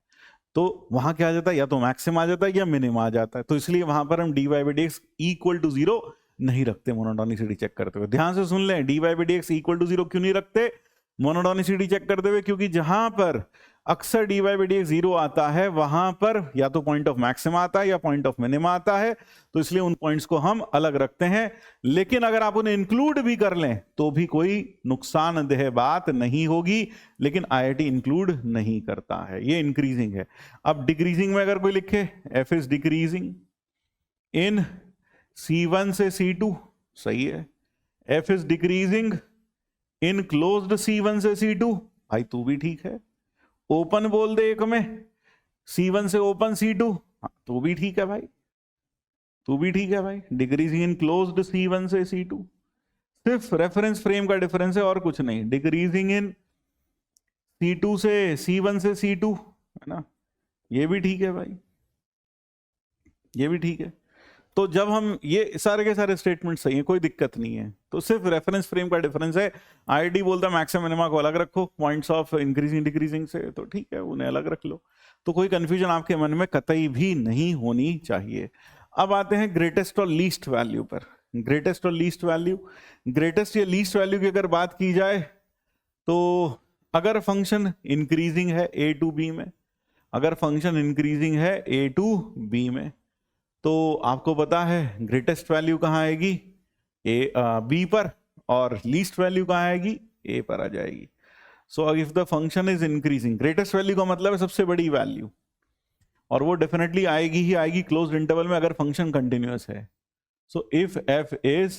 तो वहां क्या आ जाता है? या तो मैक्सिम आ जाता है या मिनिम आ जाता है। तो इसलिए वहां पर हम dy by dx equal to 0 नहीं रखते मोनोटोनिसिटी चेक करते हुए। ध्यान से सुन लें, dy by dx equal to 0 क्यों नहीं रखते मोनोटोनिसिटी चेक करते हुए? क्योंकि जहां पर अक्सर dy by dx 0 आता है, वहां पर या तो पॉइंट ऑफ मैक्सिमा आता है या पॉइंट ऑफ मिनिमा आता है। तो इसलिए उन पॉइंट्स को हम अलग रखते हैं। लेकिन अगर आप उन्हें इंक्लूड भी कर लें तो भी कोई नुकसानदेह बात नहीं होगी, लेकिन IIT इंक्लूड नहीं करता है। ये इंक्रीजिंग है। अब डिक्रीजिंग में अगर कोई लिखे f is decreasing in C1 से C2, सही है। f is decreasing in closed C1 से C2, भाई तू भी ठीक है। ओपन बोल दे एक में, C1 से ओपन C2, तो भी ठीक है भाई, तू भी ठीक है भाई। डिक्रीजिंग इन क्लोज्ड C1 से C2, सिर्फ रेफरेंस फ्रेम का डिफरेंस है और कुछ नहीं। डिक्रीजिंग इन C2 से C1 से C2, है ना, ये भी ठीक है भाई, ये भी ठीक है। तो जब हम ये सारे के सारे स्टेटमेंट सही है, कोई दिक्कत नहीं है। तो सिर्फ रेफरेंस फ्रेम का डिफरेंस है। IIT बोलता है मैक्सिमम मिनिमा को अलग रखो पॉइंट्स ऑफ इंक्रीजिंग डिक्रीजिंग से, तो ठीक है उन्हें अलग रख लो। तो कोई कंफ्यूजन आपके मन में कतई भी नहीं होनी चाहिए। अब आते हैं ग्रेटेस्ट और लीस्ट वैल्यू पर। ग्रेटेस्ट और लीस्ट वैल्यू, ग्रेटेस्ट या लीस्ट वैल्यू की अगर बात की जाए तो अगर फंक्शन इंक्रीजिंग है A टू B में, अगर फंक्शन इंक्रीजिंग है A टू B में, तो आपको पता है ग्रेटेस्ट वैल्यू कहाँ आएगी? B पर, और लीस्ट वैल्यू कहाँ आएगी? A पर आ जाएगी। So if the function is increasing, greatest value का मतलब है सबसे बड़ी वैल्यू, और वो डेफिनेटली आएगी ही आएगी क्लोज्ड इंटरवल में अगर फंक्शन कंटिन्यूअस है। So if f is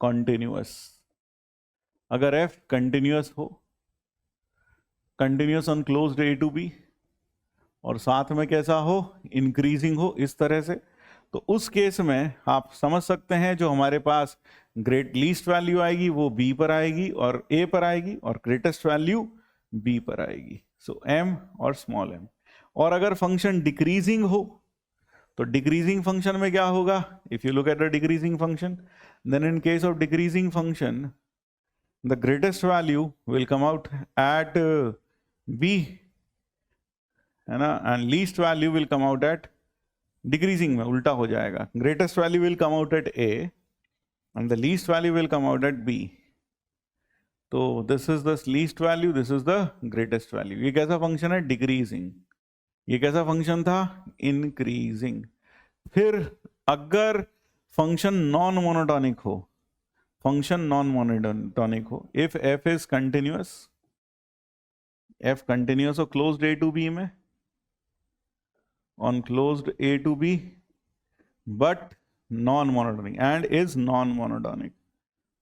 continuous, अगर एफ कंटिन्यूअस हो, continuous on closed a to b, और साथ में कैसा हो, इंक्रीजिंग हो इस तरह से, तो उस केस में आप समझ सकते हैं जो हमारे पास ग्रेट लीस्ट वैल्यू आएगी वो बी पर आएगी और ए पर आएगी, और ग्रेटेस्ट वैल्यू बी पर आएगी। सो एम और स्मॉल एम। और अगर फंक्शन डिक्रीजिंग हो तो डिक्रीजिंग फंक्शन में क्या होगा, if you look at the decreasing function, then in case of decreasing function the greatest value will come out at b, है ना, and least value will come out at, decreasing में उल्टा हो जाएगा, greatest value will come out at a and the least value will come out at b. तो this is the least value, this is the greatest value. ये कैसा function है, decreasing. ये कैसा फंक्शन था, इंक्रीजिंग। फिर अगर फंक्शन नॉन मोनोटॉनिक हो, फंक्शन नॉन मोनोटॉनिक हो, if f is continuous, F continuous हो क्लोज्ड ए टू बी में, on closed A to B but non-monotonic and is non-monotonic,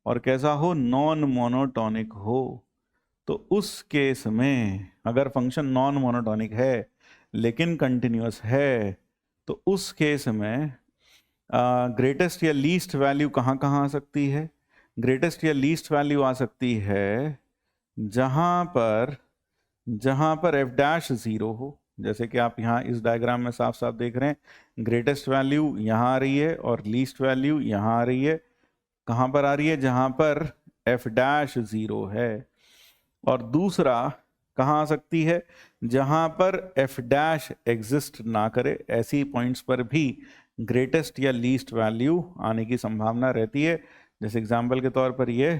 और कैसा हो, नॉन मोनोटॉनिक हो, तो उस केस में अगर फंक्शन नॉन मोनोटॉनिक है लेकिन कंटिन्यूअस है, तो उस केस में ग्रेटेस्ट या लीस्ट वैल्यू कहाँ कहाँ आ सकती है, ग्रेटेस्ट या लीस्ट वैल्यू आ सकती है जहाँ पर एफ डैश जीरो हो, जैसे कि आप यहाँ इस डायग्राम में साफ साफ देख रहे हैं, ग्रेटेस्ट वैल्यू यहाँ आ रही है और लीस्ट वैल्यू यहाँ आ रही है। कहाँ पर आ रही है, जहाँ पर एफ डैश जीरो है। और दूसरा कहाँ आ सकती है, जहाँ पर एफ डैश एग्जिस्ट ना करे, ऐसी पॉइंट्स पर भी ग्रेटेस्ट या लीस्ट वैल्यू आने की संभावना रहती है। जैसे एग्जाम्पल के तौर पर ये,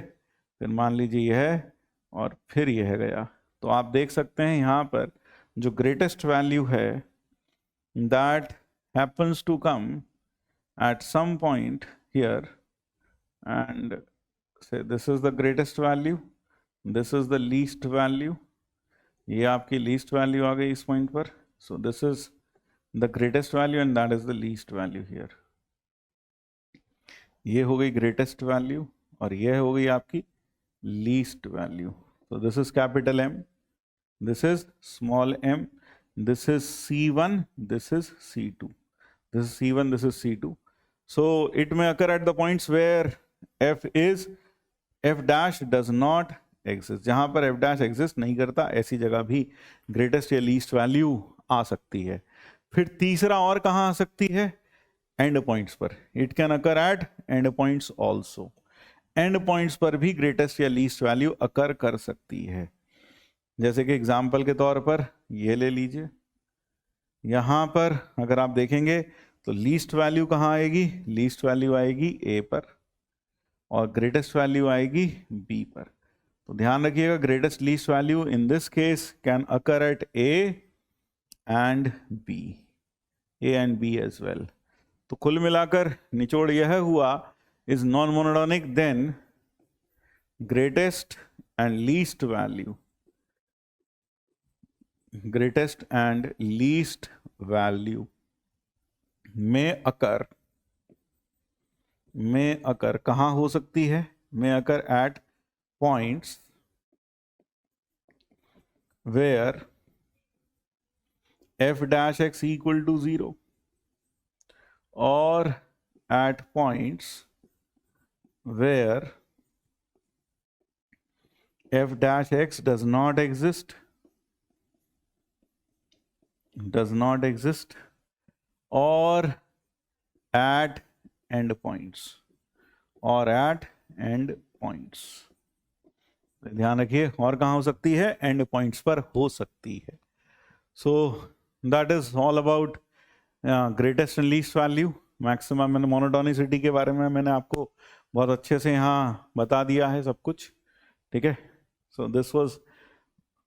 फिर मान लीजिए यह है और फिर यह गया, तो आप देख सकते हैं यहाँ पर जो ग्रेटेस्ट वैल्यू है that happens to come at some point here, and say this is the greatest value, this is the least value, ये आपकी least value आ गई इस पॉइंट पर, so this is the greatest value and that is the least value here। ये हो गई greatest value और ये हो गई आपकी least value। so this is capital M, this is small m, this is C1, this is C2, this is C1, this is C2। So it may occur at the points where f dash does not exist, जहां पर f dash exist नहीं करता, ऐसी जगह भी greatest या least value आ सकती है। फिर तीसरा और कहां आ सकती है, एंड पॉइंट्स पर, it can occur eight and points also, and points पर भी ग्रेटेस्ट या लीस्ट वैल्यू अकर कर सकती है। जैसे कि एग्जाम्पल के तौर पर ये ले लीजिए, यहाँ पर अगर आप देखेंगे तो लीस्ट वैल्यू कहाँ आएगी, लीस्ट वैल्यू आएगी ए पर और ग्रेटेस्ट वैल्यू आएगी बी पर। तो ध्यान रखिएगा, greatest least value in this case can occur at a and b, a and b as well. तो कुल मिलाकर निचोड़ यह हुआ, is non monotonic then greatest and least value, greatest and least value may occur कहाँ हो सकती है, may occur at points where f dash x equal to 0 or at points where f dash x does not exist or at end points, ध्यान रखिए, और कहाँ हो सकती है, एंड पॉइंट्स पर हो सकती है। सो that is all about greatest and least value, maximum and monotonicity के बारे में मैंने आपको बहुत अच्छे से यहाँ बता दिया है सब कुछ, ठीक है। सो दिस वाज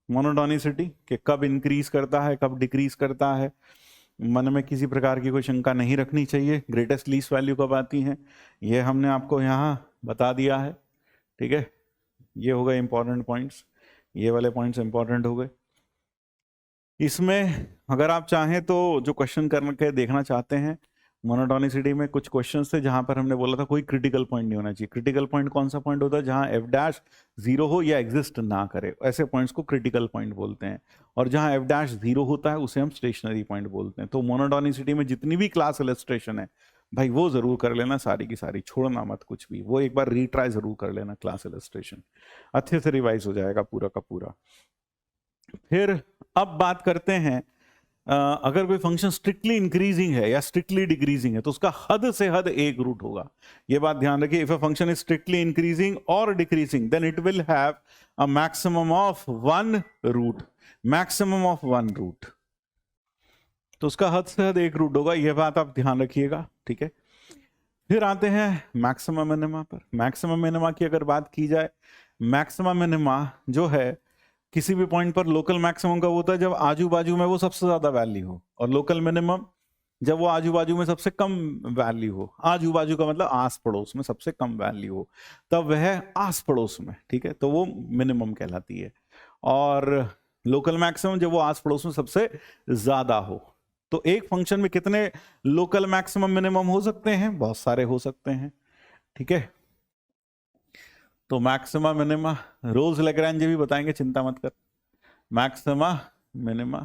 मोनोटोनिसिटी कि कब इंक्रीज करता है, कब डिक्रीज करता है, मन में किसी प्रकार की कोई शंका नहीं रखनी चाहिए। ग्रेटेस्ट लीस्ट वैल्यू कब आती हैं ये हमने आपको यहाँ बता दिया है, ठीक है। ये हो गए इंपॉर्टेंट पॉइंट्स। ये वाले पॉइंट्स इंपॉर्टेंट हो गए। इसमें अगर आप चाहें तो जो क्वेश्चन करके देखना चाहते हैं, मोनोटोनिसिटी में कुछ क्वेश्चंस थे जहां पर हमने बोला था कोई क्रिटिकल पॉइंट नहीं होना चाहिए। क्रिटिकल पॉइंट कौन सा पॉइंट होता है? जहां एफ डैश 0 हो या एग्जिस्ट ना करे, ऐसे पॉइंट्स को क्रिटिकल पॉइंट बोलते हैं। और जहां एफ डैश 0 होता है उसे हम स्टेशनरी पॉइंट बोलते हैं। तो मोनोटोनिसिटी में जितनी भी क्लास इलस्ट्रेशन है भाई वो जरूर कर लेना, सारी की सारी, छोड़ना मत कुछ भी। वो एक बार रीट्राई जरूर कर लेना क्लास इलस्ट्रेशन, अच्छे से रिवाइज हो जाएगा पूरा का पूरा। फिर अब बात करते हैं अगर कोई फंक्शन स्ट्रिक्टली इंक्रीजिंग है या स्ट्रिक्टली डिक्रीजिंग है तो उसका हद से हद एक रूट होगा। ये बात ध्यान रखिए, if a function is strictly increasing और decreasing then it will have a maximum of 1 root, maximum of 1 root. तो उसका हद से हद एक रूट होगा, यह बात आप ध्यान रखिएगा, ठीक है। फिर आते हैं मैक्सिमम मिनिमा पर। मैक्सिमम मिनिमा की अगर बात की जाए, मैक्सिमम मिनिमा जो है किसी भी पॉइंट पर लोकल मैक्सिमम कब होता है? जब आजू बाजू में वो सबसे ज्यादा वैल्यू हो, और लोकल मिनिमम जब वो आजू बाजू में सबसे कम वैल्यू हो। आजू बाजू का मतलब आस पड़ोस में सबसे कम वैल्यू हो, तब वह आस पड़ोस में, ठीक है, तो वो मिनिमम कहलाती है। और लोकल मैक्सिमम जब वो आस पड़ोस में सबसे ज्यादा हो। तो एक फंक्शन में कितने लोकल मैक्सिमम मिनिमम हो सकते हैं? बहुत सारे हो सकते हैं, ठीक है। तो मैक्सिमा मिनिमा रोल्स लैग्रेंज भी बताएंगे, चिंता मत कर। मैक्सिमा मिनिमा,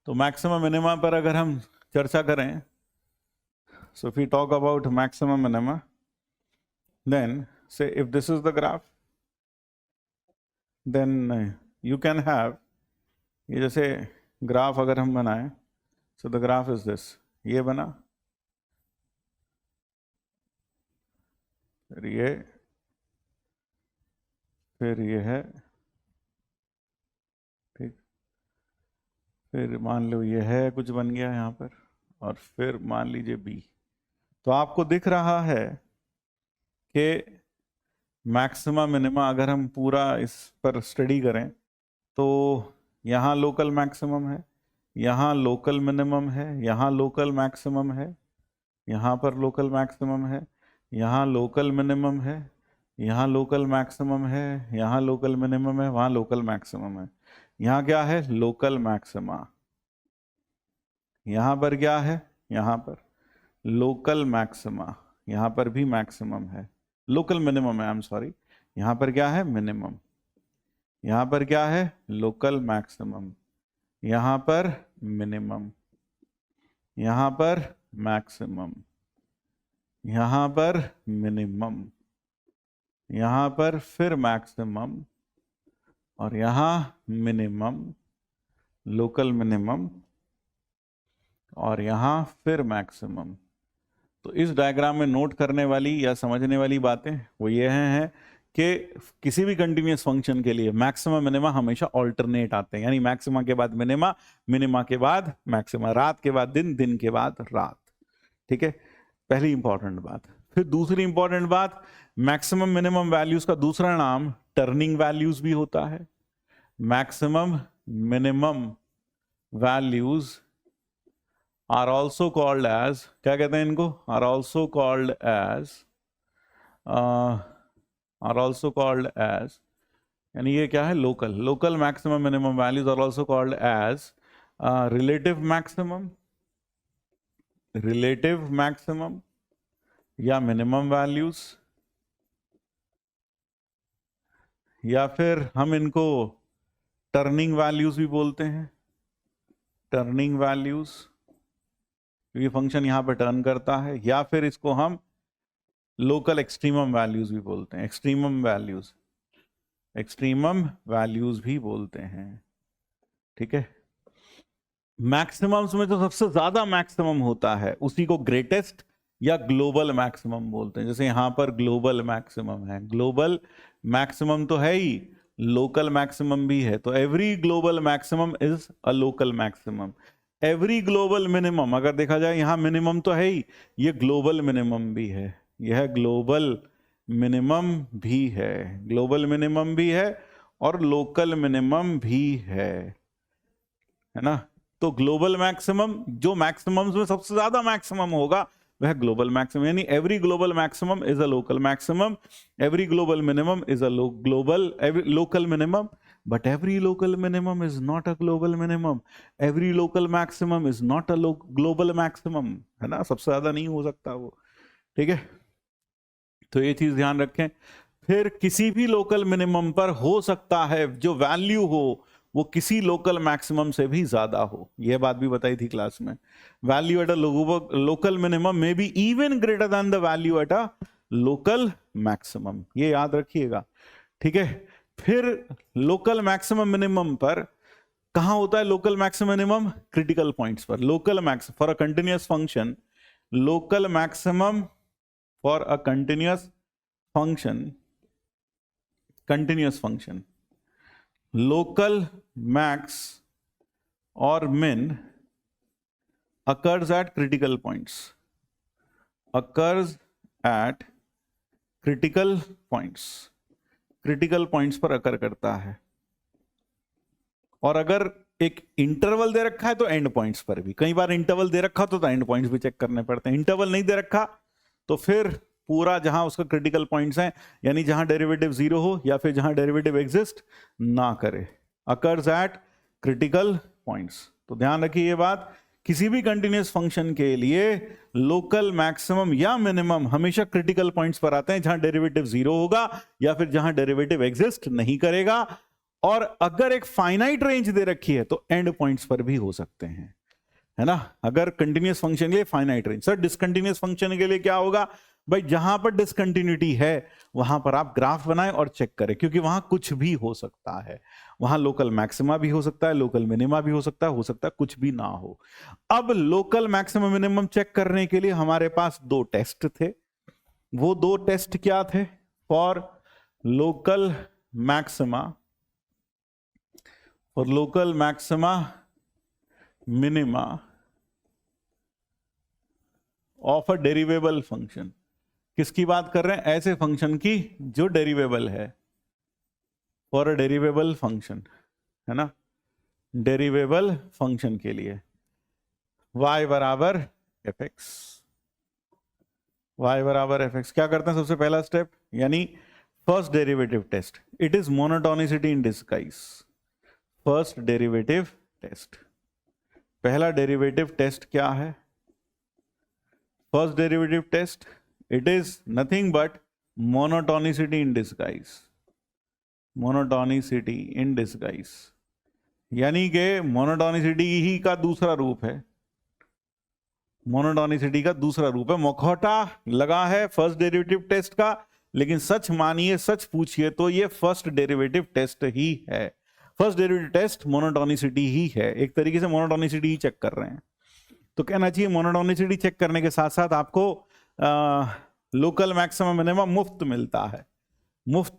तो मैक्सिमा मिनिमा पर अगर हम चर्चा करें, so if we talk about maxima minima then say if this is the graph then you can have, ये जैसे ग्राफ अगर हम बनाएं, so the graph is this, ये बना, फिर ये है, ठीक, फिर मान लो ये है कुछ बन गया यहाँ पर, और फिर मान लीजिए बी। तो आपको दिख रहा है कि मैक्सिमा मिनिमा अगर हम पूरा इस पर स्टडी करें तो यहाँ लोकल मैक्सिमम है, यहाँ लोकल मिनिमम है, यहाँ लोकल मैक्सिमम है, यहाँ पर लोकल मैक्सिमम है, यहाँ लोकल मिनिमम है, यहाँ लोकल मैक्सिमम है, यहाँ लोकल मिनिमम है, वहाँ लोकल मैक्सिमम है। यहाँ क्या है? Local maxima. यहाँ पर क्या है? यहाँ पर लोकल मैक्सिमा, यहाँ पर भी मैक्सिमम है, लोकल मिनिमम है, आई एम सॉरी। यहाँ पर क्या है? मिनिमम। यहाँ पर क्या है? Local maximum. यहाँ पर मिनिमम, यहाँ पर मैक्सिमम, यहाँ पर मिनिमम, यहाँ पर फिर मैक्सिमम, और यहाँ मिनिमम, लोकल मिनिमम, और यहाँ फिर मैक्सिमम। तो इस डायग्राम में नोट करने वाली या समझने वाली बातें वो ये हैं कि किसी भी कंटिन्यूअस फंक्शन के लिए मैक्सिमा मिनिमा हमेशा ऑल्टरनेट आते हैं, यानी मैक्सिमा के बाद मिनिमा, मिनिमा के बाद मैक्सिमा, रात के बाद दिन, दिन के बाद रात, ठीक है। पहली इंपॉर्टेंट बात। फिर दूसरी इंपॉर्टेंट बात, मैक्सिमम मिनिमम वैल्यूज का दूसरा नाम टर्निंग वैल्यूज भी होता है। Maximum minimum values are also called as, क्या कहते हैं इनको? are also called as यानी ये क्या है? Local, local maximum minimum values are also called as relative maximum, relative maximum या मिनिमम वैल्यूज, या फिर हम इनको टर्निंग वैल्यूज भी बोलते हैं, टर्निंग वैल्यूज, क्योंकि फंक्शन यहां पर टर्न करता है। या फिर इसको हम लोकल एक्सट्रीमम वैल्यूज भी बोलते हैं, एक्सट्रीमम वैल्यूज, एक्सट्रीमम वैल्यूज भी बोलते हैं, ठीक है। मैक्सिमम्स में तो सबसे ज्यादा मैक्सिमम होता है उसी को ग्रेटेस्ट या ग्लोबल मैक्सिमम बोलते हैं। जैसे यहां पर ग्लोबल मैक्सिमम है, ग्लोबल मैक्सिमम तो है ही, लोकल मैक्सिमम भी है, तो every global maximum is a local maximum. Every global minimum, अगर देखा जाए यहां मिनिमम तो है ही, ये ग्लोबल मिनिमम भी है, यह ग्लोबल मिनिमम भी है, ग्लोबल मिनिमम भी है और लोकल मिनिमम भी है ना। तो ग्लोबल मैक्सिमम, जो मैक्सिमम्स में सबसे ज्यादा मैक्सिमम होगा वह ग्लोबल मैक्सिमम, यानी every global maximum is a local maximum, every global minimum is a global local minimum, but every local minimum is not a global minimum, every local maximum is not a global maximum, है ना, सबसे ज्यादा नहीं हो सकता वो, ठीक है। तो ये चीज ध्यान रखें। फिर किसी भी लोकल मिनिमम पर हो सकता है जो वैल्यू हो वो किसी लोकल मैक्सिमम से भी ज्यादा हो, यह बात भी बताई थी क्लास में। Value at a local minimum में be even greater than the value at a local maximum, ये याद रखिएगा, ठीक है। फिर लोकल मैक्सिमम मिनिमम पर कहां होता है local maximum minimum? Critical points पर। Local max for a continuous function, local maximum for a continuous function, local max और min occurs at critical points, critical points पर अकर करता है। और अगर एक इंटरवल दे रखा है तो एंड पॉइंट्स पर भी, कई बार इंटरवल दे रखा तो एंड पॉइंट्स भी चेक करने पड़ते हैं। इंटरवल नहीं दे रखा तो फिर पूरा जहां उसका क्रिटिकल पॉइंट्स हैं, यानी जहां डेरिवेटिव जीरो हो या फिर जहां डेरिवेटिव एग्जिस्ट ना करे, अकर्स एट क्रिटिकल पॉइंट्स। तो ध्यान रखिए ये बात, किसी भी कंटिन्यूअस फंक्शन के लिए लोकल मैक्सिमम या मिनिमम हमेशा क्रिटिकल पॉइंट्स पर आते हैं, जहां डेरिवेटिव जीरो होगा या फिर जहां डेरिवेटिव एग्जिस्ट नहीं करेगा। और अगर एक फाइनाइट रेंज दे रखी है तो एंड पॉइंट्स पर भी हो सकते हैं, है ना। अगर कंटिन्यूअस फंक्शन के लिए finite range, sir discontinuous function के लिए क्या होगा? भाई जहां पर डिसकंटिन्यूटी है वहां पर आप ग्राफ बनाएं और चेक करें, क्योंकि वहां कुछ भी हो सकता है, वहां लोकल मैक्सिमा भी हो सकता है, लोकल मिनिमा भी हो सकता है कुछ भी ना हो। अब लोकल मैक्सिमम मिनिमम चेक करने के लिए हमारे पास दो टेस्ट थे। वो दो टेस्ट क्या थे? For local maxima minima of a derivable function. किसकी बात कर रहे हैं? ऐसे फंक्शन की जो डेरिवेबल है, फॉर अ डेरिवेबल फंक्शन, है ना, डेरिवेबल फंक्शन के लिए y बराबर एफ एक्स, y बराबर एफ एक्स। क्या करते हैं सबसे पहला स्टेप, यानी first derivative test, it is monotonicity in disguise. First derivative test, पहला डेरिवेटिव टेस्ट क्या है? First derivative test, it is nothing but monotonicity in disguise, monotonicity in disguise, यानी कि मोनोटोनिसिटी ही का दूसरा रूप है, मोनोटोनिसिटी का दूसरा रूप है। मुखौटा लगा है फर्स्ट डेरिवेटिव टेस्ट का, लेकिन सच मानिए, सच पूछिए तो ये फर्स्ट डेरिवेटिव टेस्ट ही है। फर्स्ट डेरिवेटिव टेस्ट मोनोटोनिसिटी ही है, एक तरीके से मोनोटोनिसिटी ही चेक कर रहे हैं। तो कहना चाहिए मोनोटोनिसिटी चेक करने के साथ साथ आपको लोकल मैक्सिमम मिनिमम मुफ्त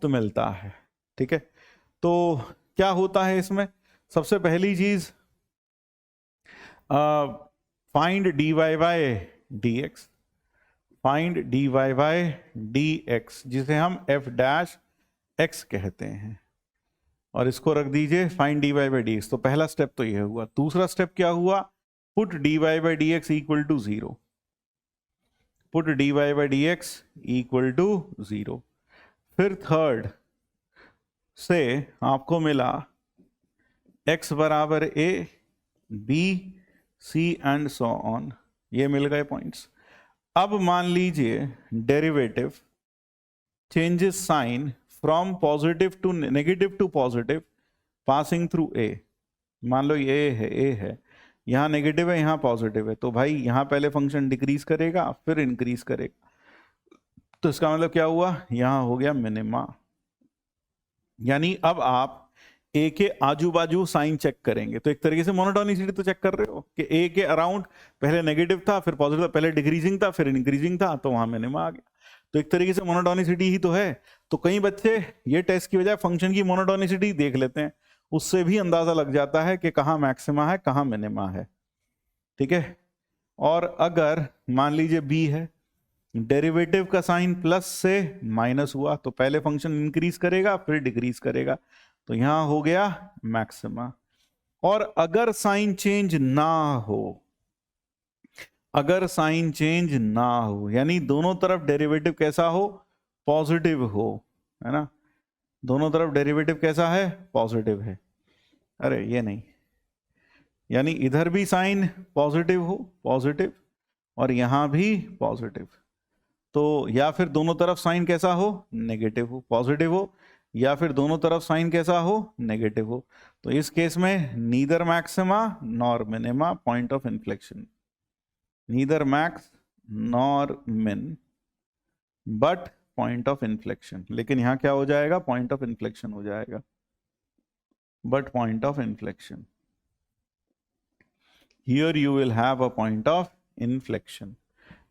मिलता है, ठीक है। तो क्या होता है इसमें? सबसे पहली चीज find dy by dx, find dy by dx, जिसे हम f डैश x कहते हैं, और इसको रख दीजिए फाइंड dy बाय dx। तो पहला स्टेप तो यह हुआ। दूसरा स्टेप क्या हुआ? Put dy by dx equal to 0, put dy by dx equal to 0। फिर थर्ड से आपको मिला x बराबर a, b, c and so on, ये मिल गए पॉइंट्स। अब मान लीजिए derivative changes sign from positive to negative to positive passing through a। मान लो ये a है, यहां नेगेटिव है, यहां पॉजिटिव है, तो भाई यहां पहले फंक्शन डिक्रीज करेगा फिर इंक्रीज करेगा। तो इसका मतलब क्या हुआ? यहां हो गया मिनिमा। यानी अब आप ए के आजू बाजू साइन चेक करेंगे तो एक तरीके से मोनोटोनिसिटी तो चेक कर रहे हो कि ए के अराउंड पहले नेगेटिव था, फिर पॉजिटिव था, पहले डिक्रीजिंग था, फिर इंक्रीजिंग था, तो वहां मिनिमा आ गया। तो एक तरीके से मोनोटोनिसिटी ही तो है। तो कई बच्चे ये टेस्ट की बजाय फंक्शन की मोनोटोनिसिटी देख लेते हैं, उससे भी अंदाजा लग जाता है कि कहाँ मैक्सिमा है कहाँ मिनिमा है, ठीक है। और अगर मान लीजिए b है, डेरिवेटिव का साइन प्लस से माइनस हुआ तो पहले फंक्शन इंक्रीज करेगा फिर डिक्रीज करेगा, तो यहां हो गया मैक्सिमा। और अगर साइन चेंज ना हो, अगर साइन चेंज ना हो, यानी दोनों तरफ डेरिवेटिव कैसा हो, पॉजिटिव हो, है ना, दोनों तरफ डेरिवेटिव कैसा है, पॉजिटिव है। अरे ये नहीं, यानी इधर भी साइन पॉजिटिव हो, पॉजिटिव, और यहां भी पॉजिटिव, तो या फिर दोनों तरफ साइन कैसा हो, नेगेटिव हो, पॉजिटिव हो, या फिर दोनों तरफ साइन कैसा हो, नेगेटिव हो। तो इस केस में neither maxima nor minima point of inflection, neither max nor मिन बट पॉइंट ऑफ इन्फ्लेक्शन। लेकिन यहां क्या हो जाएगा, पॉइंट ऑफ इन्फ्लेक्शन हो जाएगा, but point of inflection, here you will have a point of inflection,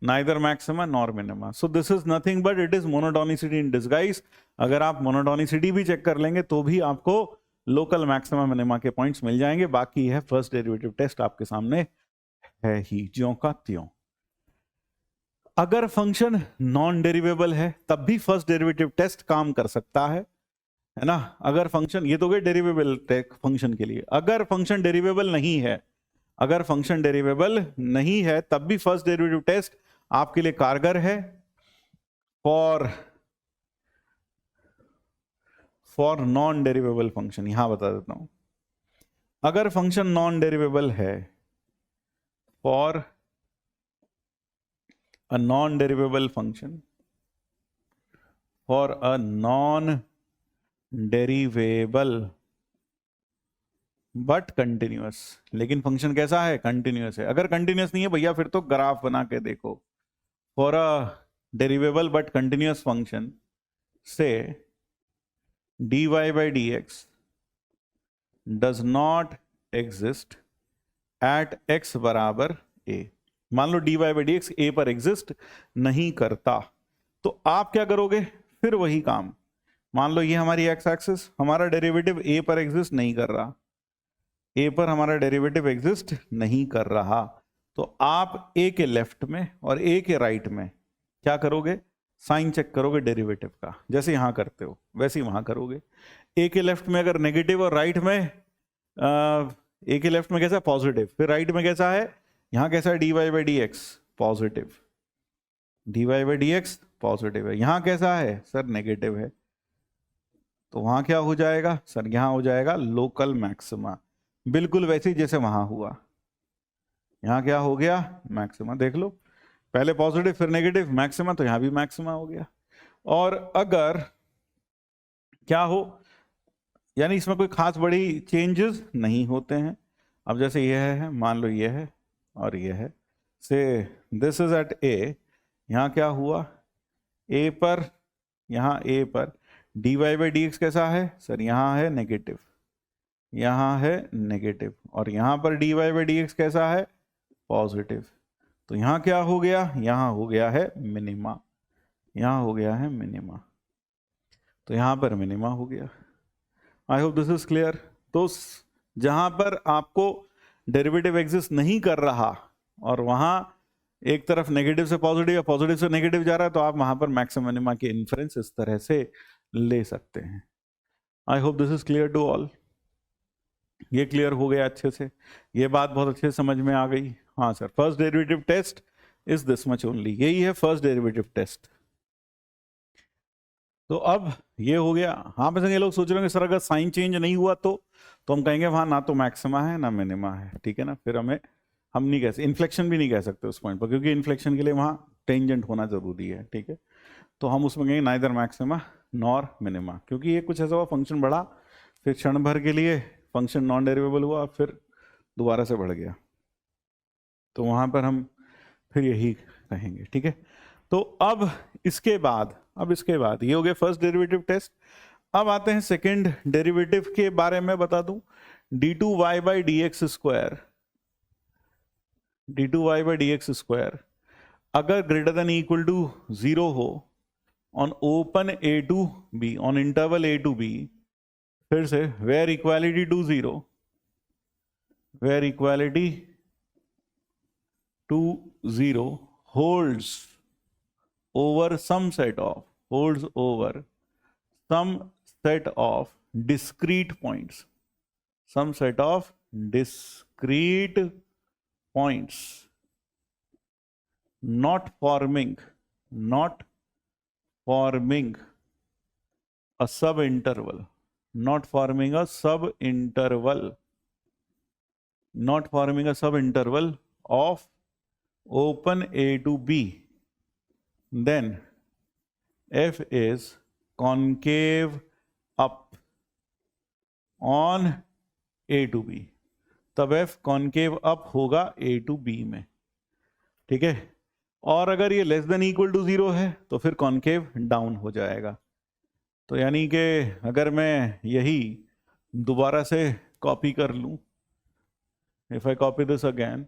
neither maxima nor minima. So this is nothing but it is monotonicity in disguise. अगर आप monotonicity भी चेक कर लेंगे तो भी आपको लोकल मैक्सिमा मिनिमा के points मिल जाएंगे। बाकी है फर्स्ट डेरिवेटिव टेस्ट आपके सामने है ही, ज्यों का त्यों। अगर फंक्शन नॉन डेरिवेबल है तब भी फर्स्ट डेरिवेटिव टेस्ट काम कर सकता है ना। अगर फंक्शन, ये तो गए डेरिवेबल फंक्शन के लिए। अगर फंक्शन डेरिवेबल नहीं है, अगर फंक्शन डेरिवेबल नहीं है तब भी फर्स्ट डेरिवेटिव टेस्ट आपके लिए कारगर है फॉर नॉन डेरिवेबल फंक्शन। यहां बता देता हूं, अगर फंक्शन नॉन डेरिवेबल है for a non derivable function, for a non derivable but continuous, लेकिन फंक्शन कैसा है, कंटिन्यूअस है। अगर कंटिन्यूअस नहीं है भैया फिर तो ग्राफ बना के देखो। For a derivable but continuous function से dy by dx does not exist at x बराबर a। मान लो dy by dx a पर एग्जिस्ट नहीं करता, तो आप क्या करोगे, फिर वही काम। मान लो ये हमारी x एक्सिस, हमारा डेरिवेटिव a पर एग्जिस्ट नहीं कर रहा, a पर हमारा डेरिवेटिव एग्जिस्ट नहीं कर रहा, तो आप a के लेफ्ट में और a के राइट में क्या करोगे, साइन चेक करोगे डेरिवेटिव का। जैसे यहां करते हो वैसे ही वहां करोगे। a के लेफ्ट में अगर नेगेटिव और राइट में a के लेफ्ट में कैसा है, पॉजिटिव, फिर राइट में कैसा है, यहां कैसा है, dy by dx positive, dy by dx positive है। यहां कैसा है सर, नेगेटिव है, तो वहां क्या हो जाएगा सर, यहां हो जाएगा लोकल मैक्सिमा, बिल्कुल वैसे ही जैसे वहां हुआ। यहां क्या हो गया, मैक्सिमा। देख लो, पहले पॉजिटिव फिर नेगेटिव, मैक्सिमा, तो यहां भी मैक्सिमा हो गया। और अगर क्या हो, यानी इसमें कोई खास बड़ी चेंजेस नहीं होते हैं। अब जैसे ये है, मान लो ये है और ये है, से दिस इज एट ए, यहां क्या हुआ, ए पर, यहां ए पर dy by dx कैसा है सर, यहां है नेगेटिव, यहां है नेगेटिव, और यहां पर dy by dx कैसा है, पॉजिटिव, तो यहां क्या हो गया, यहां हो गया है मिनिमा, यहां हो गया है मिनिमा, तो यहां पर मिनिमा हो गया। आई होप दिस इज क्लियर। तो जहां पर आपको डेरिवेटिव एग्जिस्ट नहीं कर रहा और वहां एक तरफ नेगेटिव से पॉजिटिव या पॉजिटिव से नेगेटिव जा रहा है, तो आप वहां पर मैक्सिमम मिनिमा की इन्फरेंस इस तरह से ले सकते हैं। I hope this is clear to all. ये क्लियर हो गया अच्छे से, ये बात बहुत अच्छे से समझ में आ गई। हाँ sir, first derivative test is this much only, यही है फर्स्ट डेरिवेटिव टेस्ट। तो अब ये हो गया। हाँ, बस ये लोग सोच रहे हैं सर अगर साइन चेंज नहीं हुआ तो हम कहेंगे वहां ना तो मैक्सिमा है ना मिनिमा है, ठीक है ना, फिर हम नहीं कह सकते, इन्फ्लेक्शन भी नहीं कह सकते उस पॉइंट पर, क्योंकि इन्फ्लेक्शन के लिए वहां टेंजेंट होना जरूरी है, ठीक है। तो हम उसमें कहेंगे नाइदर मैक्सिमा नॉर मिनिमा, क्योंकि ये कुछ ऐसा हुआ, फंक्शन बढ़ा, फिर क्षण भर के लिए फंक्शन नॉन डेरिवेबल हुआ, फिर दोबारा से बढ़ गया, तो वहां पर हम फिर यही कहेंगे, ठीक है। तो अब इसके बाद ये हो गया फर्स्ट डेरिवेटिव टेस्ट। अब आते हैं सेकंड डेरिवेटिव के बारे में बता दूं, d2y by dx square, d2y by dx square अगर ग्रेटर देन इक्वल टू 0 हो on open a to b, on interval a to b, फिर से where equality to 0, where equality to 0 holds over some set of, holds over some set of discrete points, some set of discrete points not forming a sub-interval, not forming a sub-interval of open A to B, then F is concave up on A to B. तब F concave up होगा A to B में, ठीक है। और अगर ये less than equal to 0 है तो फिर कॉन्केव डाउन हो जाएगा। तो यानी कि अगर मैं यही दोबारा से कॉपी कर लूँ, if I copy this again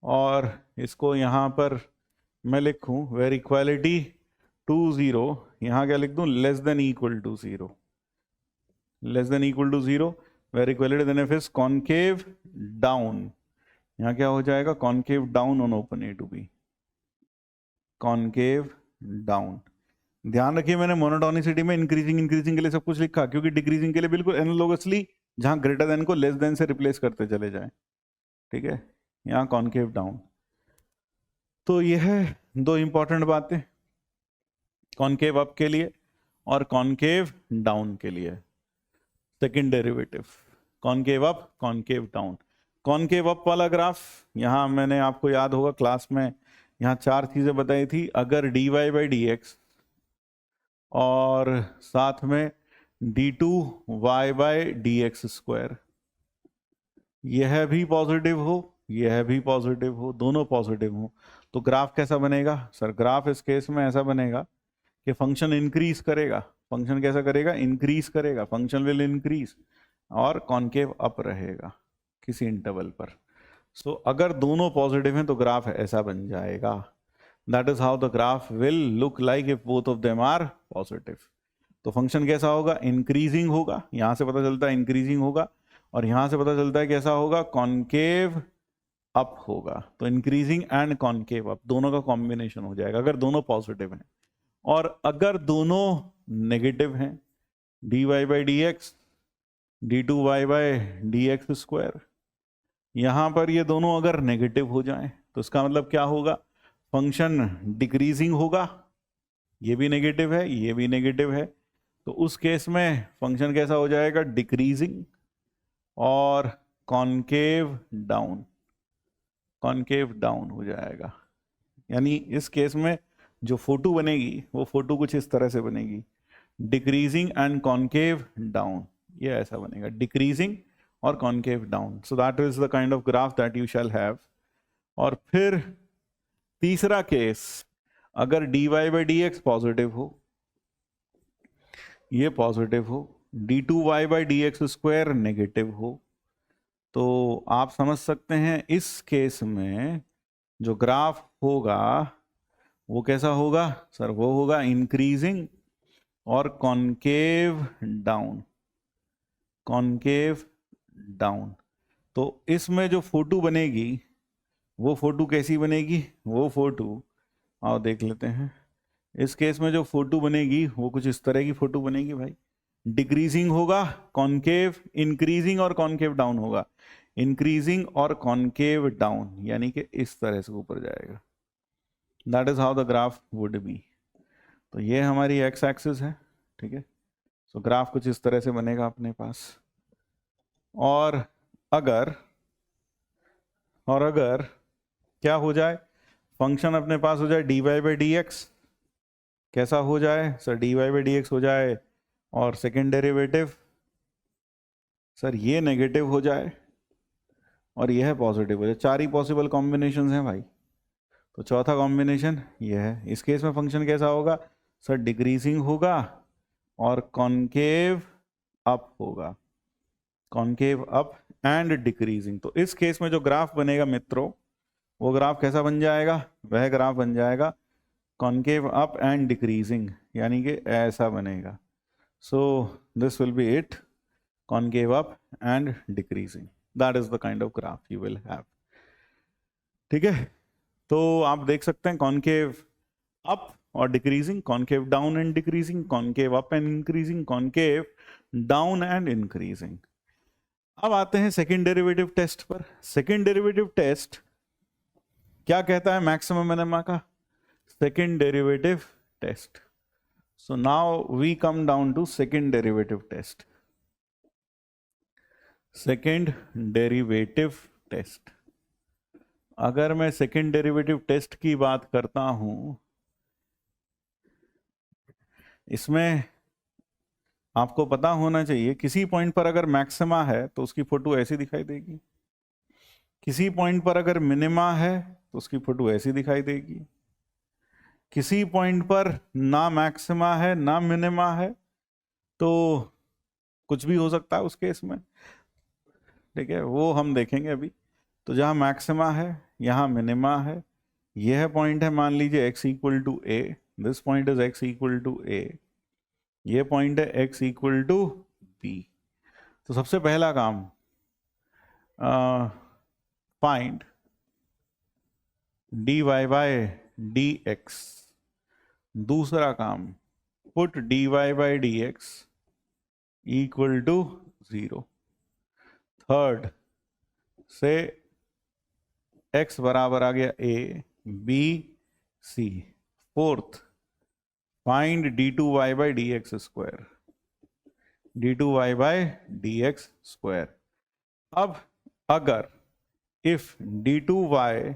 और इसको यहाँ पर मैं लिखूँ वेर इक्वालिटी टू 0, यहाँ क्या लिख दूँ, less than equal to 0, less than equal to 0 where equality then f is concave down. यहाँ क्या हो जाएगा, concave down on open a to b, concave down. ध्यान रखिए मैंने मोनोटोनिसिटी में इंक्रीजिंग के लिए सब कुछ लिखा, क्योंकि डिक्रीजिंग के लिए बिल्कुल एनालोगसली जहां ग्रेटर देन को लेस देन से रिप्लेस करते चले जाएं, ठीक है। यहाँ कॉन्केव डाउन। तो यह है दो इंपॉर्टेंट बातें, कॉन्केव अप के लिए और कॉन्केव डाउन के लिए। Second derivative concave up concave down. Concave up वाला ग्राफ, यहाँ मैंने आपको याद होगा क्लास में यहाँ चार चीजें बताई थी। अगर dy बाई डी एक्स और साथ में d2y by D x square, यह भी पॉजिटिव हो, यह भी पॉजिटिव हो, दोनों पॉजिटिव हो, तो ग्राफ कैसा बनेगा सर? ग्राफ इस केस में ऐसा बनेगा कि फंक्शन इंक्रीज करेगा। फंक्शन कैसा करेगा? इंक्रीज करेगा, फंक्शन विल इंक्रीज और कॉन्केव अप रहेगा किसी इंटरवल पर। सो अगर दोनों पॉजिटिव हैं तो ग्राफ ऐसा बन जाएगा। That is how the graph will look like if both of them are positive. तो फंक्शन कैसा होगा? इंक्रीजिंग होगा, यहां से पता चलता है इंक्रीजिंग होगा, और यहां से पता चलता है कैसा होगा? कॉन्केव अप होगा। तो इंक्रीजिंग एंड कॉन्केव अप दोनों का कॉम्बिनेशन हो जाएगा अगर दोनों पॉजिटिव हैं। और अगर दोनों नेगेटिव हैं, dy by D x, d2y by D x square, यहां पर ये दोनों अगर नेगेटिव हो जाएं तो इसका मतलब क्या होगा? फंक्शन डिक्रीजिंग होगा, ये भी नेगेटिव है, ये भी नेगेटिव है, तो उस केस में फंक्शन कैसा हो जाएगा? डिक्रीजिंग और कॉन्केव डाउन, कॉन्केव डाउन हो जाएगा। यानी इस केस में जो फोटो बनेगी वो फोटो कुछ इस तरह से बनेगी, डिक्रीजिंग एंड कॉन्केव डाउन, ये ऐसा बनेगा, डिक्रीजिंग और concave down. So that is the kind of graph that you shall have. और फिर तीसरा केस, अगर dy by D x positive हो, ये पॉजिटिव हो, d2y by D x square negative हो, तो आप समझ सकते हैं इस केस में जो ग्राफ होगा वो कैसा होगा सर? वो होगा इंक्रीजिंग और कॉन्केव डाउन, कॉन्केव डाउन। तो इसमें जो फोटो बनेगी वो फोटो कैसी बनेगी? वो फोटो आओ देख लेते हैं। इस केस में जो फोटो बनेगी वो कुछ इस तरह की फोटो बनेगी भाई, डिक्रीजिंग होगा, कॉन्केव, इंक्रीजिंग और कॉन्केव डाउन होगा, इंक्रीजिंग और कॉन्केव डाउन, यानी कि इस तरह से ऊपर जाएगा। That is how the graph would be. तो ये हमारी एक्स एक्सिस है, ठीक है। सो ग्राफ कुछ इस तरह से बनेगा अपने पास। और अगर क्या हो जाए? फंक्शन अपने पास हो जाए dy बाई डी एक्स, कैसा हो जाए sir? dy by D x हो जाए और सेकेंड डेरिवेटिव सर ये नेगेटिव हो जाए और यह पॉजिटिव हो जाए। चार ही पॉसिबल कॉम्बिनेशंस हैं भाई। तो चौथा कॉम्बिनेशन ये है। इस केस में फंक्शन कैसा होगा सर? डिक्रीजिंग होगा और कॉन्केव अप होगा, कॉन्केव अप एंड डिक्रीजिंग। तो इस केस में जो ग्राफ बनेगा मित्रों, वो ग्राफ कैसा बन जाएगा? वह ग्राफ बन जाएगा कॉन्केव अप एंड डिक्रीजिंग, यानी कि ऐसा बनेगा। So this will be it, concave up and decreasing. That is the kind of graph you will have, ठीक है। तो आप देख सकते हैं कॉन्केव अप और decreasing, concave down and decreasing, concave up and increasing, concave down and increasing. अब आते हैं सेकेंड डेरिवेटिव टेस्ट पर। सेकेंड डेरिवेटिव टेस्ट क्या कहता है मैक्सिमम मिनिमा का? Second derivative test. So now we come down to second derivative test. Second derivative test. अगर मैं सेकेंड डेरिवेटिव टेस्ट की बात करता हूं, इसमें आपको पता होना चाहिए किसी पॉइंट पर अगर मैक्सिमा है तो उसकी फोटो ऐसी दिखाई देगी, किसी पॉइंट पर अगर मिनिमा है तो उसकी फोटो ऐसी दिखाई देगी, किसी पॉइंट पर ना मैक्सिमा है ना मिनिमा है तो कुछ भी हो सकता है उस केस में. ठीक है, वो हम देखेंगे अभी. तो जहां मैक्सिमा है, यहां मिनिमा है, यह पॉइंट है मान लीजिए x equal to a, this point is x equal to a, ये पॉइंट है x इक्वल टू बी. तो सबसे पहला काम फाइंड dy बाय dx. दूसरा काम put dy by dx equal to 0. Third से x बराबर आ गया a b c. Fourth find d2y by dx square, d2y by dx square. अब अगर if d2y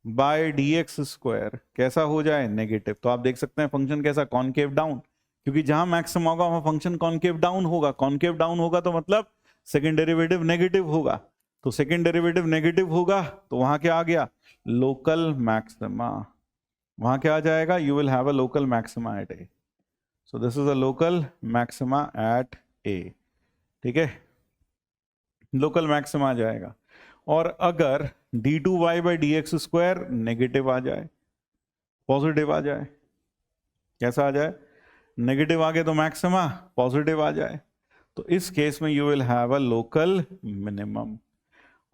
by dx square कैसा हो जाए? नेगेटिव. तो आप देख सकते हैं फंक्शन कैसा, कॉनकेव डाउन, क्योंकि जहां मैक्सिमम होगा वहां फंक्शन कॉनकेव डाउन होगा. कॉनकेव डाउन होगा तो मतलब सेकेंड डेरिवेटिव नेगेटिव होगा. तो सेकेंड डेरिवेटिव नेगेटिव होगा तो वहां क्या आ गया? Local maxima. वहां क्या आ जाएगा? You will have a local maxima at a. So this is a local maxima at a. ठीक है, लोकल मैक्सिमा आ जाएगा. और अगर d2y by dx square negative आ जाए, पॉजिटिव आ जाए, कैसा आ जाए? नेगेटिव आ गया तो मैक्सिमा पॉजिटिव आ जाए, तो इस केस में you will have a local minimum.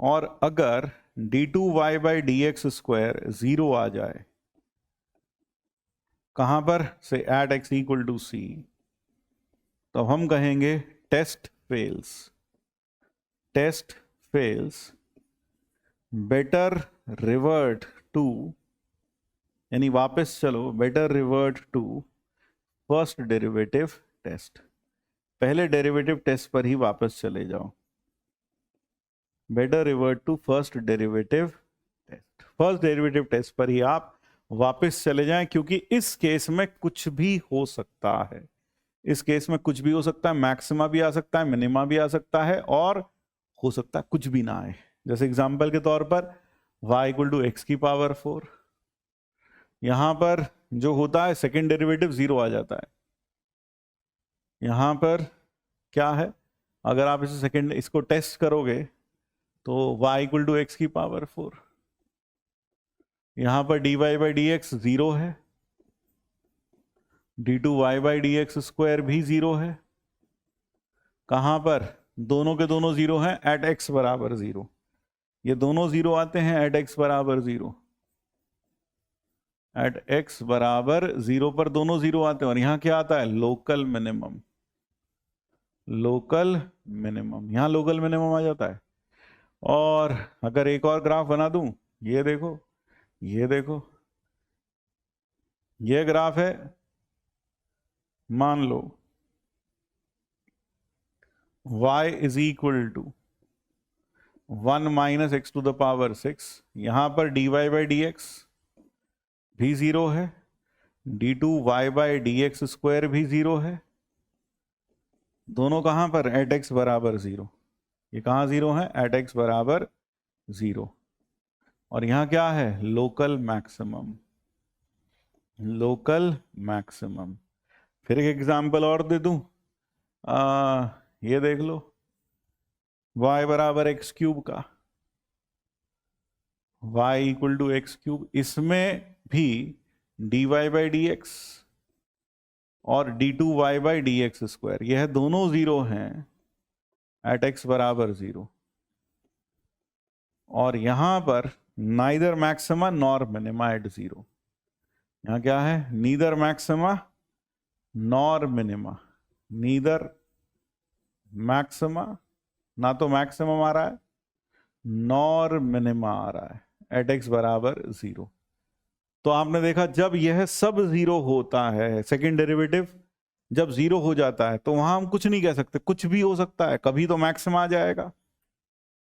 और अगर d2y बाई dx स्क्वायर 0 आ जाए, कहां पर? से at x equal to c, तो हम कहेंगे test fails. Test fails. Better revert to, यानी वापस चलो, better revert to first derivative test. पहले डेरिवेटिव टेस्ट पर ही वापस चले जाओ. Better revert to first derivative test. First derivative test पर ही आप वापस चले जाएं, क्योंकि इस केस में कुछ भी हो सकता है. इस केस में कुछ भी हो सकता है. मैक्सिमा भी आ सकता है, मिनिमा भी आ सकता है, और हो सकता है कुछ भी ना आए. जैसे एग्जाम्पल के तौर पर y इक्वल टू एक्स की पावर 4, यहां पर जो होता है सेकेंड डेरिवेटिव 0 आ जाता है. यहां पर क्या है? अगर आप इसे सेकेंड इसको टेस्ट करोगे तो y इक्वल टू एक्स की पावर 4, यहां पर dy बाई dx 0 है, d2y बाई dx स्क्वायर भी 0 है. कहां पर? दोनों के दोनों 0 हैं एट x बराबर 0. ये दोनों 0 आते हैं एट x बराबर 0. एट x बराबर 0 पर दोनों 0 आते हैं. और यहां क्या आता है? Local minimum. लोकल मिनिमम, यहां लोकल मिनिमम आ जाता है. और अगर एक और ग्राफ बना दूं, ये देखो, ये देखो, ये ग्राफ है, मान लो y is equal to 1 minus x to the power 6. यहां पर dy बाई dx भी 0 है, d2y बाई dx स्क्वायर भी 0 है. दोनों कहां पर? एट x बराबर 0. ये कहां 0 है? एट x बराबर 0. और यहां क्या है? Local maximum. Local maximum. फिर एक एग्जांपल और दे दूं, ये देख लो, y बराबर एक्स क्यूब का, y equal to x cube. इसमें भी dy बाई dx और d2y बाई dx स्क्वायर, यह दोनों 0 हैं एट x बराबर 0. और यहां पर neither maxima nor minima at 0. यहां क्या है? Neither maxima nor minima. Neither maxima, ना तो मैक्सिमम आ रहा है नॉर मिनिमा आ रहा है. एट एक्स बराबर 0। तो आपने देखा जब यह सब 0 होता है, सेकेंड डेरिवेटिव जब 0 हो जाता है, तो वहां हम कुछ नहीं कह सकते, कुछ भी हो सकता है। कभी तो मैक्सिमा आ जाएगा,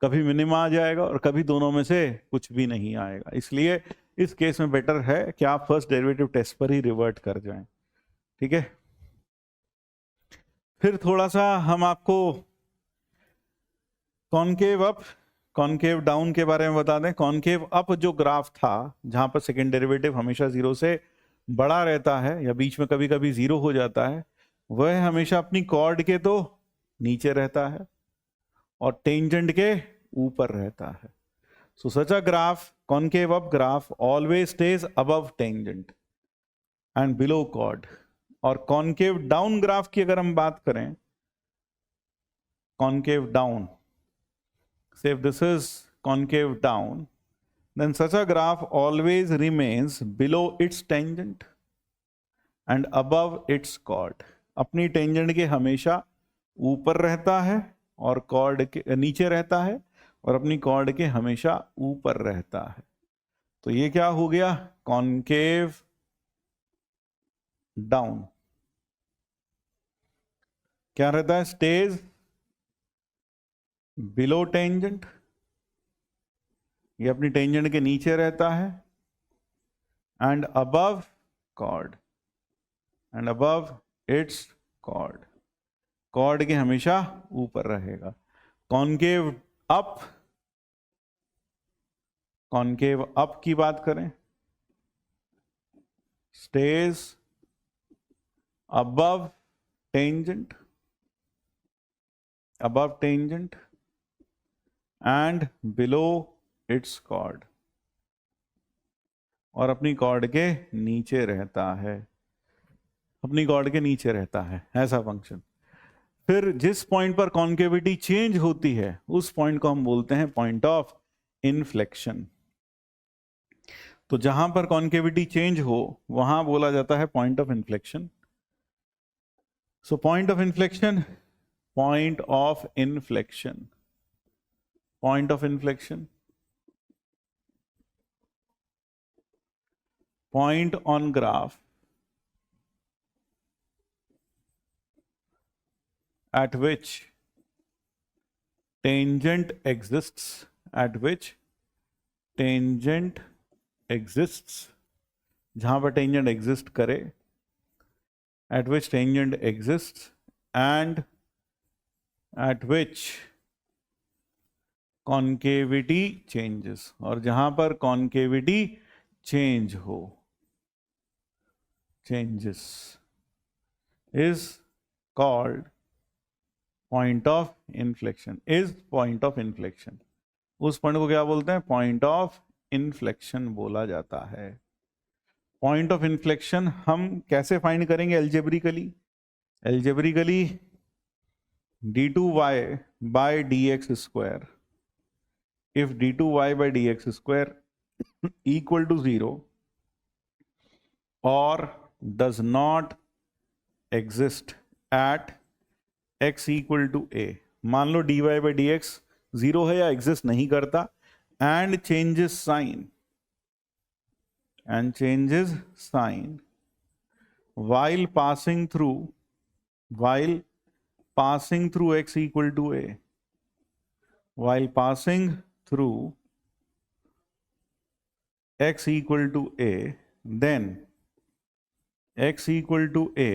कभी मिनिमा आ जाएगा, और कभी दोनों में से कुछ भी नहीं आएगा। इसलिए इस केस में बेटर है कि आप फर्स्ट डेरिवेटिव टेस्ट पर ही रिवर्ट कर जाएं। ठीक है, फिर थोड़ा सा हम आपको कॉनकेव अप कॉनकेव डाउन के बारे में बता दें। कॉनकेव अप जो ग्राफ था, जहां पर सेकेंड डेरिवेटिव हमेशा 0 से बड़ा रहता है या बीच में कभी कभी 0 हो जाता है, वह हमेशा अपनी कॉर्ड के तो नीचे रहता है और टेंजेंट के ऊपर रहता है। So such a graph, concave up graph always stays above tangent and below chord. और कॉनकेव डाउन ग्राफ की अगर हम बात करें, concave down, say if this is concave down, then such a graph always remains below its tangent and above its chord। अपनी tangent के हमेशा ऊपर रहता है और कॉर्ड के नीचे रहता है, और अपनी कॉर्ड के हमेशा ऊपर रहता है। तो ये क्या हो गया, कॉनकेव डाउन। क्या रहता है, स्टेज बिलो टेंजेंट, ये अपनी टेंजेंट के नीचे रहता है, and above chord, and above its chord, chord के हमेशा ऊपर रहेगा। कॉनकेव अप, कॉनकेव अप की बात करें, stays above tangent, above tangent and below its chord, और अपनी कॉर्ड के नीचे रहता है, अपनी कॉर्ड के नीचे रहता है, ऐसा फंक्शन। फिर जिस पॉइंट पर कॉन्केविटी चेंज होती है, उस पॉइंट को हम बोलते हैं पॉइंट ऑफ इन्फ्लेक्शन। तो जहां पर कॉन्केविटी चेंज हो वहां बोला जाता है point of inflection. So point of inflection, point of inflection, point of inflection, point on graph at which tangent exists, at which tangent exists, जहां पर tangent exist करे, at which tangent exists and at which concavity changes, और जहां पर concavity change हो, changes, is called point of inflection, is point of inflection. उस point को क्या बोलते हैं, पॉइंट ऑफ इन्फ्लेक्शन बोला जाता है। पॉइंट ऑफ इन्फ्लेक्शन हम कैसे फाइंड करेंगे algebraically, algebraically d2y by dx square, if d2y by dx square equal to 0 or does not exist at x equal to a, मान लो dy by dx 0 है या exist नहीं करता, and changes sign, and changes sign while passing through x equal to a, while passing through x equal to a, then x equal to a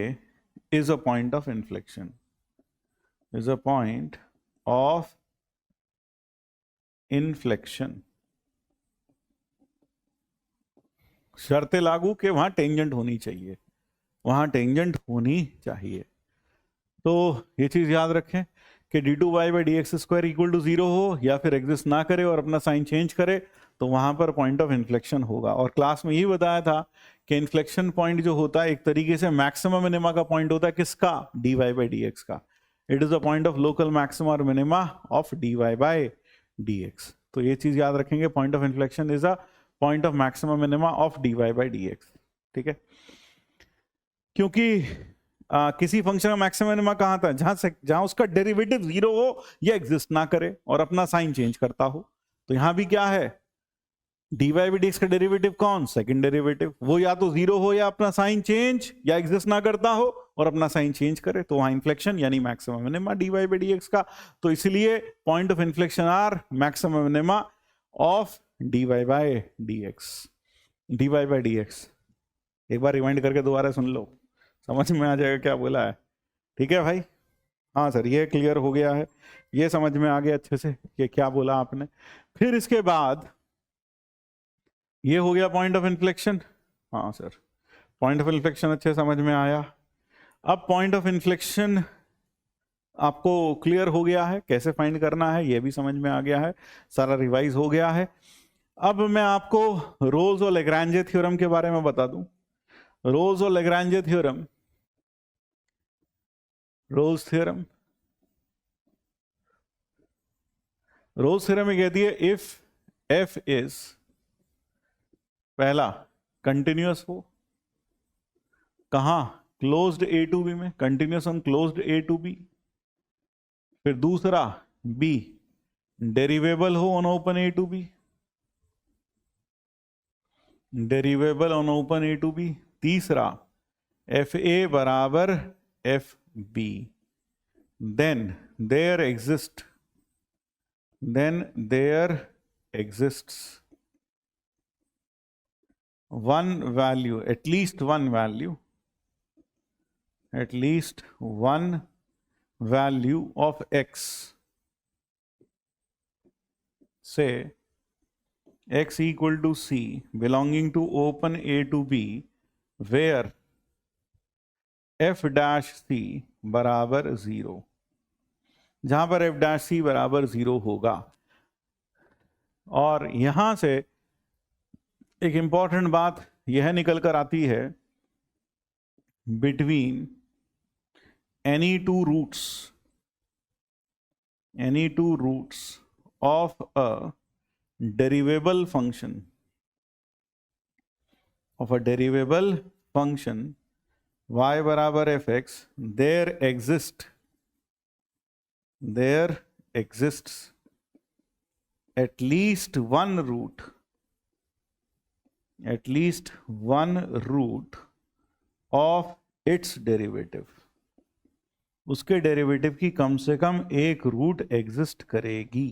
is a point of inflection, is a point of inflection। शर्तें लागू कि वहां tangent होनी चाहिए, वहां tangent होनी चाहिए। तो ये चीज याद रखें कि d2y by dx square equal to 0 हो या फिर एग्जिस्ट ना करे और अपना साइन चेंज करे, तो वहां पर पॉइंट ऑफ इन्फ्लेक्शन होगा। और क्लास में यही बताया था कि इन्फ्लेक्शन पॉइंट जो होता है एक तरीके से मैक्सिमम मिनिमा का पॉइंट होता है, किसका, dy by dx का। It is a point of local maxima और minima of dy by dx। तो ये चीज याद रखेंगे, point of inflection is a point of maximum minima of dy by dx। ठीक है, क्योंकि किसी फंक्शन का मैक्सिमम मिनिमा कहां था, जहां उसका डेरिवेटिव 0 हो या एग्जिस्ट ना करे और अपना साइन चेंज करता हो। तो यहां भी क्या है, dy बाई dx का डेरिवेटिव कौन? Second derivative. वो या तो जीरो हो या अपना साइन चेंज या एग्जिस्ट ना करता हो और अपना साइन चेंज करे, तो वहां इन्फ्लेक्शन यानी maximum minima dy by dx का। तो इसलिए point of inflection are maximum minima of dy by dx। dy by dx एक बार रिवाइंड करके दोबारा सुन लो, समझ में आ जाएगा क्या बोला है। ठीक है भाई? हाँ सर, ये क्लियर हो गया है, ये समझ में आ गया अच्छे से कि क्या बोला आपने। फिर इसके बाद ये हो गया पॉइंट ऑफ इन्फ्लेक्शन। हाँ सर, पॉइंट ऑफ इन्फ्लेक्शन अच्छे समझ में आया। अब पॉइंट ऑफ इन्फ्लेक्शन आपको क्लियर हो गया है, कैसे फाइंड करना है ये भी समझ में आ गया है, सारा रिवाइज हो गया है। अब मैं आपको रोल्स और लैग्रांजे थ्योरम के बारे में बता दूं। रोल्स और Lagrange theorem, Rolle's theorem, Rolle's theorem में कहती है इफ एफ इज, पहला कंटिन्यूअस हो, कहां? क्लोज्ड ए टू बी में, continuous on closed a to b. फिर दूसरा बी डेरिवेबल हो on open a to b, derivable on open a to b. तीसरा एफ ए बराबर f b, then there exist, one value, at least one value of x, say x equal to c belonging to open a to b, where f dash c बराबर 0, जहां पर f dash c बराबर 0 होगा। और यहां से एक important बात यह निकल कर आती है, between any two roots of a derivable function, y बराबर f x, there exists at least one root of its derivative, उसके डेरिवेटिव की कम से कम एक रूट एग्जिस्ट करेगी।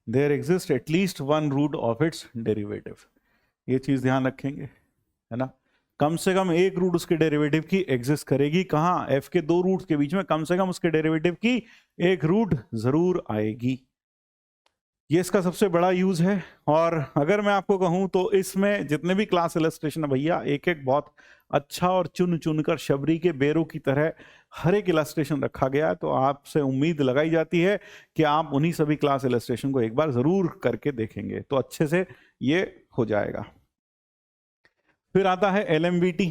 There exist at least one root of its derivative, ये चीज ध्यान रखेंगे, है ना। कम से कम एक रूट उसके डेरिवेटिव की एग्जिस्ट करेगी। कहाँ? एफ के दो रूट्स के बीच में कम से कम उसके डेरिवेटिव की एक रूट जरूर आएगी। ये इसका सबसे बड़ा यूज है। और अगर मैं आपको कहूं तो इसमें जितने भी क्लास इलस्ट्रेशन है भैया, एक एक बहुत अच्छा और चुन चुनकर शबरी के बेरों की तरह हर एक इलस्ट्रेशन रखा गया है। तो आपसे उम्मीद लगाई जाती है कि आप उन्हीं सभी क्लास इलस्ट्रेशन को एक बार जरूर करके देखेंगे, तो अच्छे से ये हो जाएगा। फिर आता है LMVT,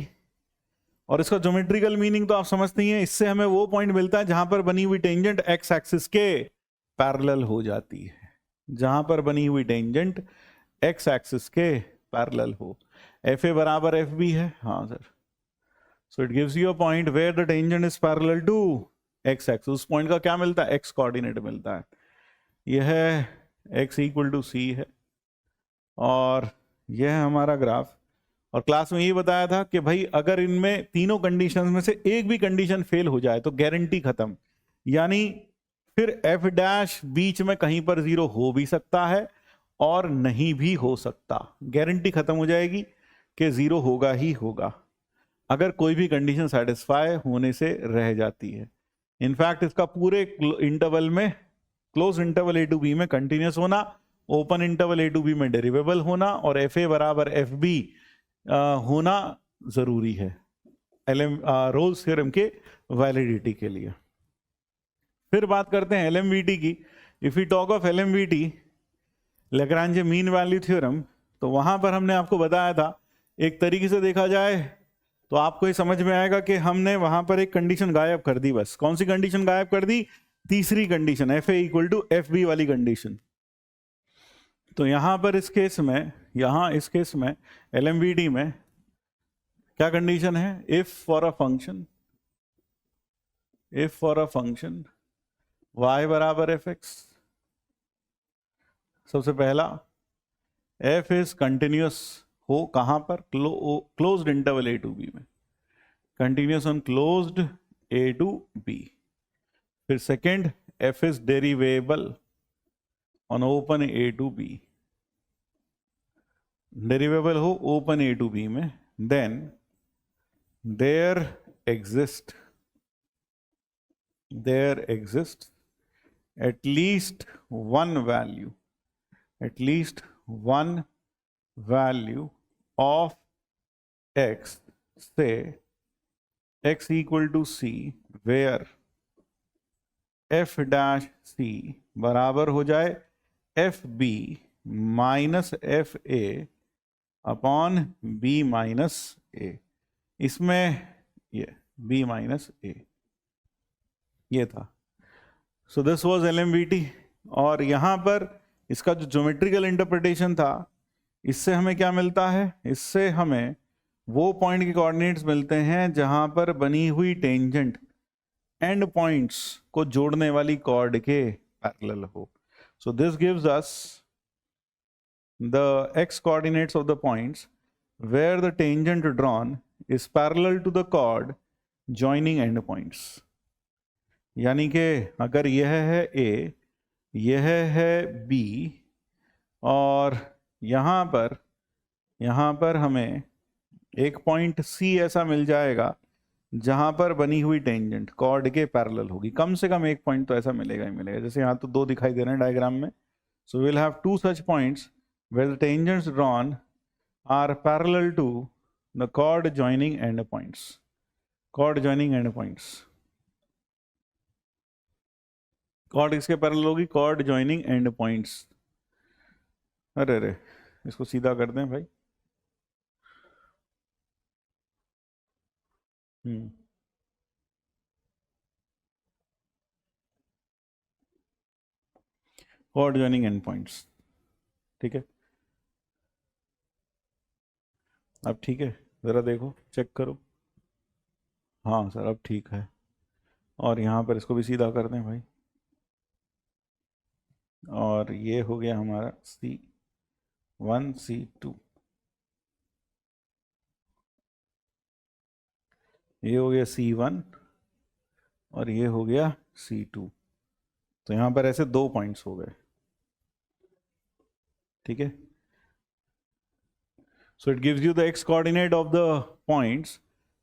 और इसका ज्योमेट्रिकल मीनिंग तो आप समझते ही हैं। इससे हमें वो पॉइंट मिलता है जहां पर बनी हुई टेंजेंट एक्स एक्सिस के पैरेलल हो जाती है, जहां पर बनी हुई टेंजेंट एक्स एक्सिस के पैरेलल हो। एफ ए बराबर एफ बी है, हाँ sir. So it gives you a point where the tangent is parallel to x axis. उस पॉइंट का क्या मिलता है? एक्स कोऑर्डिनेट मिलता है। यह एक्स इक्वल टू सी है और यह है हमारा ग्राफ। और क्लास में ये बताया था कि भाई अगर इनमें तीनों कंडीशंस में से एक भी कंडीशन फेल हो जाए तो गारंटी खत्म, यानी फिर एफ डैश बीच में कहीं पर 0 हो भी सकता है और नहीं भी हो सकता। गारंटी खत्म हो जाएगी कि 0 होगा ही होगा अगर कोई भी कंडीशन सेटिस्फाई होने से रह जाती है। इनफैक्ट इसका पूरे इंटरवल में, close interval a to b में कंटिन्यूस होना, open interval a to b में डेरिवेबल होना और एफ ए बराबर एफ बी होना जरूरी है रोल्स थ्योरम के वैलिडिटी के लिए। फिर बात करते हैं LMVT की। If you talk of LMVT, Lagrange mean value theorem, तो वहां पर हमने आपको बताया था, एक तरीके से देखा जाए तो आपको ये समझ में आएगा कि हमने वहां पर एक कंडीशन गायब कर दी। बस कौन सी कंडीशन गायब कर दी? तीसरी condition, f a equal to f b वाली कंडीशन। तो यहां पर इस केस में, इस केस में LMVT में क्या कंडीशन है? If for a function y बराबर एफ एक्स, सबसे पहला एफ इज कंटिन्यूस हो कहां पर, closed interval a to b में, continuous on closed a to b. फिर second, f is derivable on open a to b, derivable हो open a to b में, then there exists at least one value of x, say x equal to c, where f dash c बराबर हो जाए f b minus f a upon b minus a. इसमें ये b minus a ये था। So this was LMVT। और यहां पर इसका जो ज्योमेट्रिकल इंटरप्रिटेशन था, इससे हमें क्या मिलता है, इससे हमें वो पॉइंट के कोऑर्डिनेट्स मिलते हैं जहां पर बनी हुई टेंजेंट एंड पॉइंट्स को जोड़ने वाली कॉर्ड के पैरेलल हो। So this gives us the x coordinates of the points where the tangent drawn is parallel to the chord joining end points। यानी कि अगर यह है A, यह है B, और यहाँ पर हमें एक पॉइंट C ऐसा मिल जाएगा जहां पर बनी हुई टेंजेंट कॉर्ड के पैरेलल होगी। कम से कम एक पॉइंट तो ऐसा मिलेगा ही मिलेगा। जैसे यहाँ तो दो दिखाई दे रहे हैं डायग्राम में। So will have to such points where the tangents drawn are parallel to the chord joining end points। chord किसके पैरेलल होगी, chord joining end points। अरे इसको सीधा कर दें भाई। chord joining end points, ठीक है। अब ठीक है, ज़रा देखो, चेक करो। हाँ सर अब ठीक है। और यहाँ पर इसको भी सीधा कर दें भाई। और ये हो गया हमारा C1 C2, ये हो गया C1 और ये हो गया C2। तो यहाँ पर ऐसे दो पॉइंट्स हो गए, ठीक है। So it gives you the x coordinate of the points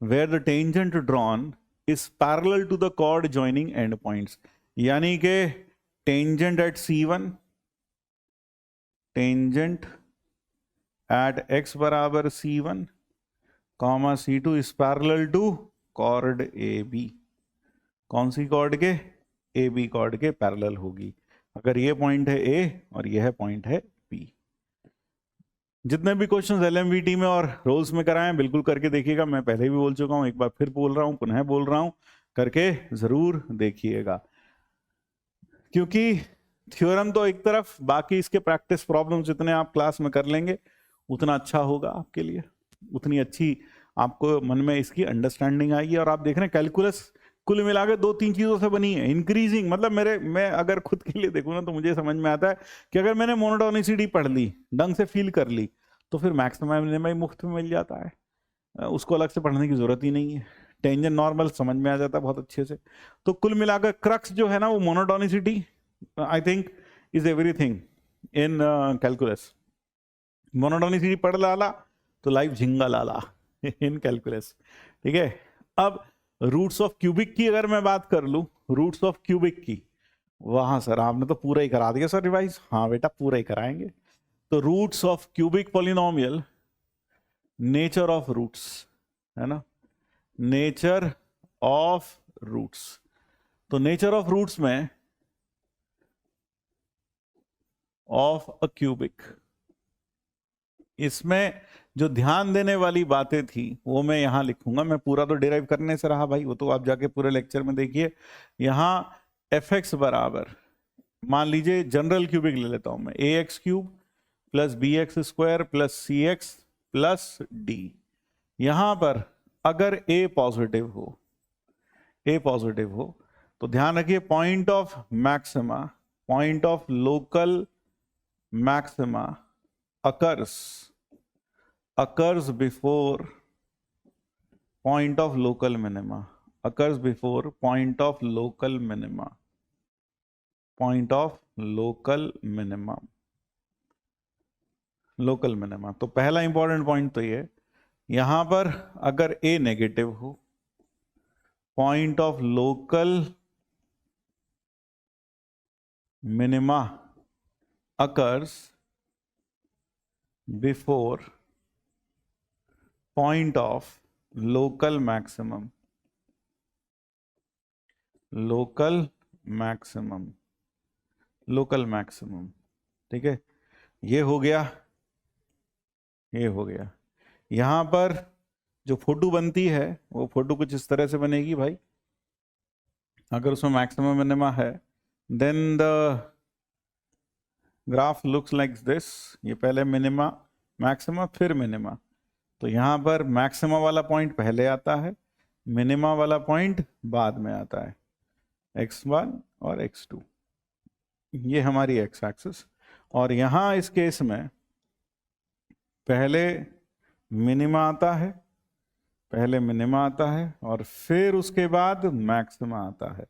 where the tangent drawn is parallel to the chord joining end points। यानी कि tangent at C1, tangent at x बराबर C1, comma C2 is parallel to chord AB। कौन सी chord के, AB chord के parallel होगी। अगर ये point है A और यह पॉइंट है B। जितने भी क्वेश्चंस LMVT में और रोल्स में कराएं बिल्कुल करके देखिएगा। मैं पहले भी बोल चुका हूं, एक बार फिर बोल रहा हूं, पुनः बोल रहा हूं, करके जरूर देखिएगा। क्योंकि थ्योरम तो एक तरफ, बाकी इसके प्रैक्टिस प्रॉब्लम्स जितने आप क्लास में कर लेंगे उतना अच्छा होगा आपके लिए, उतनी अच्छी आपको मन में इसकी अंडरस्टैंडिंग आएगी। और आप देख रहे हैं कैलकुलस कुल मिला के 2-3 चीजों से बनी है। इंक्रीजिंग मतलब मैं अगर खुद के लिए देखूँ ना तो मुझे समझ में आता है कि अगर मैंने मोनोटोनिसिटी पढ़ ली, ढंग से फील कर ली, तो फिर मैक्सिमम मुफ्त में मिल जाता है, उसको अलग से पढ़ने की जरूरत ही नहीं है। टेंजेंट नॉर्मल समझ में आ जाता है बहुत अच्छे से। तो कुल मिलाकर क्रक्स जो है ना वो monotonicity I think is everything in calculus. Monotonicity पढ़ लाला तो लाइफ झिंगा लाला इन कैलकुलस, ठीक है। अब रूट्स ऑफ क्यूबिक की अगर मैं बात कर लूं, रूट्स ऑफ क्यूबिक की, वहां सर आपने तो पूरा ही करा दिया सर रिवाइज। हाँ बेटा पूरा ही कराएंगे। तो roots of cubic polynomial, nature of roots है ना, नेचर ऑफ रूट्स। तो नेचर ऑफ रूट्स में ऑफ अ क्यूबिक, इसमें जो ध्यान देने वाली बातें थी वो मैं यहां लिखूंगा। मैं पूरा तो डिराइव करने से रहा भाई, वो तो आप जाके पूरे लेक्चर में देखिए। यहां fx बराबर, मान लीजिए जनरल क्यूबिक ले लेता हूं मैं, ax cube plus bx square plus cx plus d। यहां पर अगर a पॉजिटिव हो तो ध्यान रखिए point of maxima, point of local maxima occurs before point of local minima, occurs before point of local minima, point of local minimum, local minima. तो पहला important point तो ये, यहां पर अगर ए नेगेटिव हो, point of local minima occurs before point of local maximum, local maximum, local maximum. ठीक है, ये हो गया, ये हो गया। यहां पर जो फोटो बनती है वो फोटो कुछ इस तरह से बनेगी भाई। अगर उसमें मैक्सिमम मिनिमा है then the graph looks like this. ये पहले मिनिमा, मैक्सिमा, फिर मिनिमा। तो यहां पर मैक्सिमा वाला पॉइंट पहले आता है, मिनिमा वाला पॉइंट बाद में आता है, x1 और x2। ये हमारी x एक्सिस। और यहां इस केस में पहले मिनिमा आता है, पहले मिनिमा आता है और फिर उसके बाद मैक्सिमा आता है।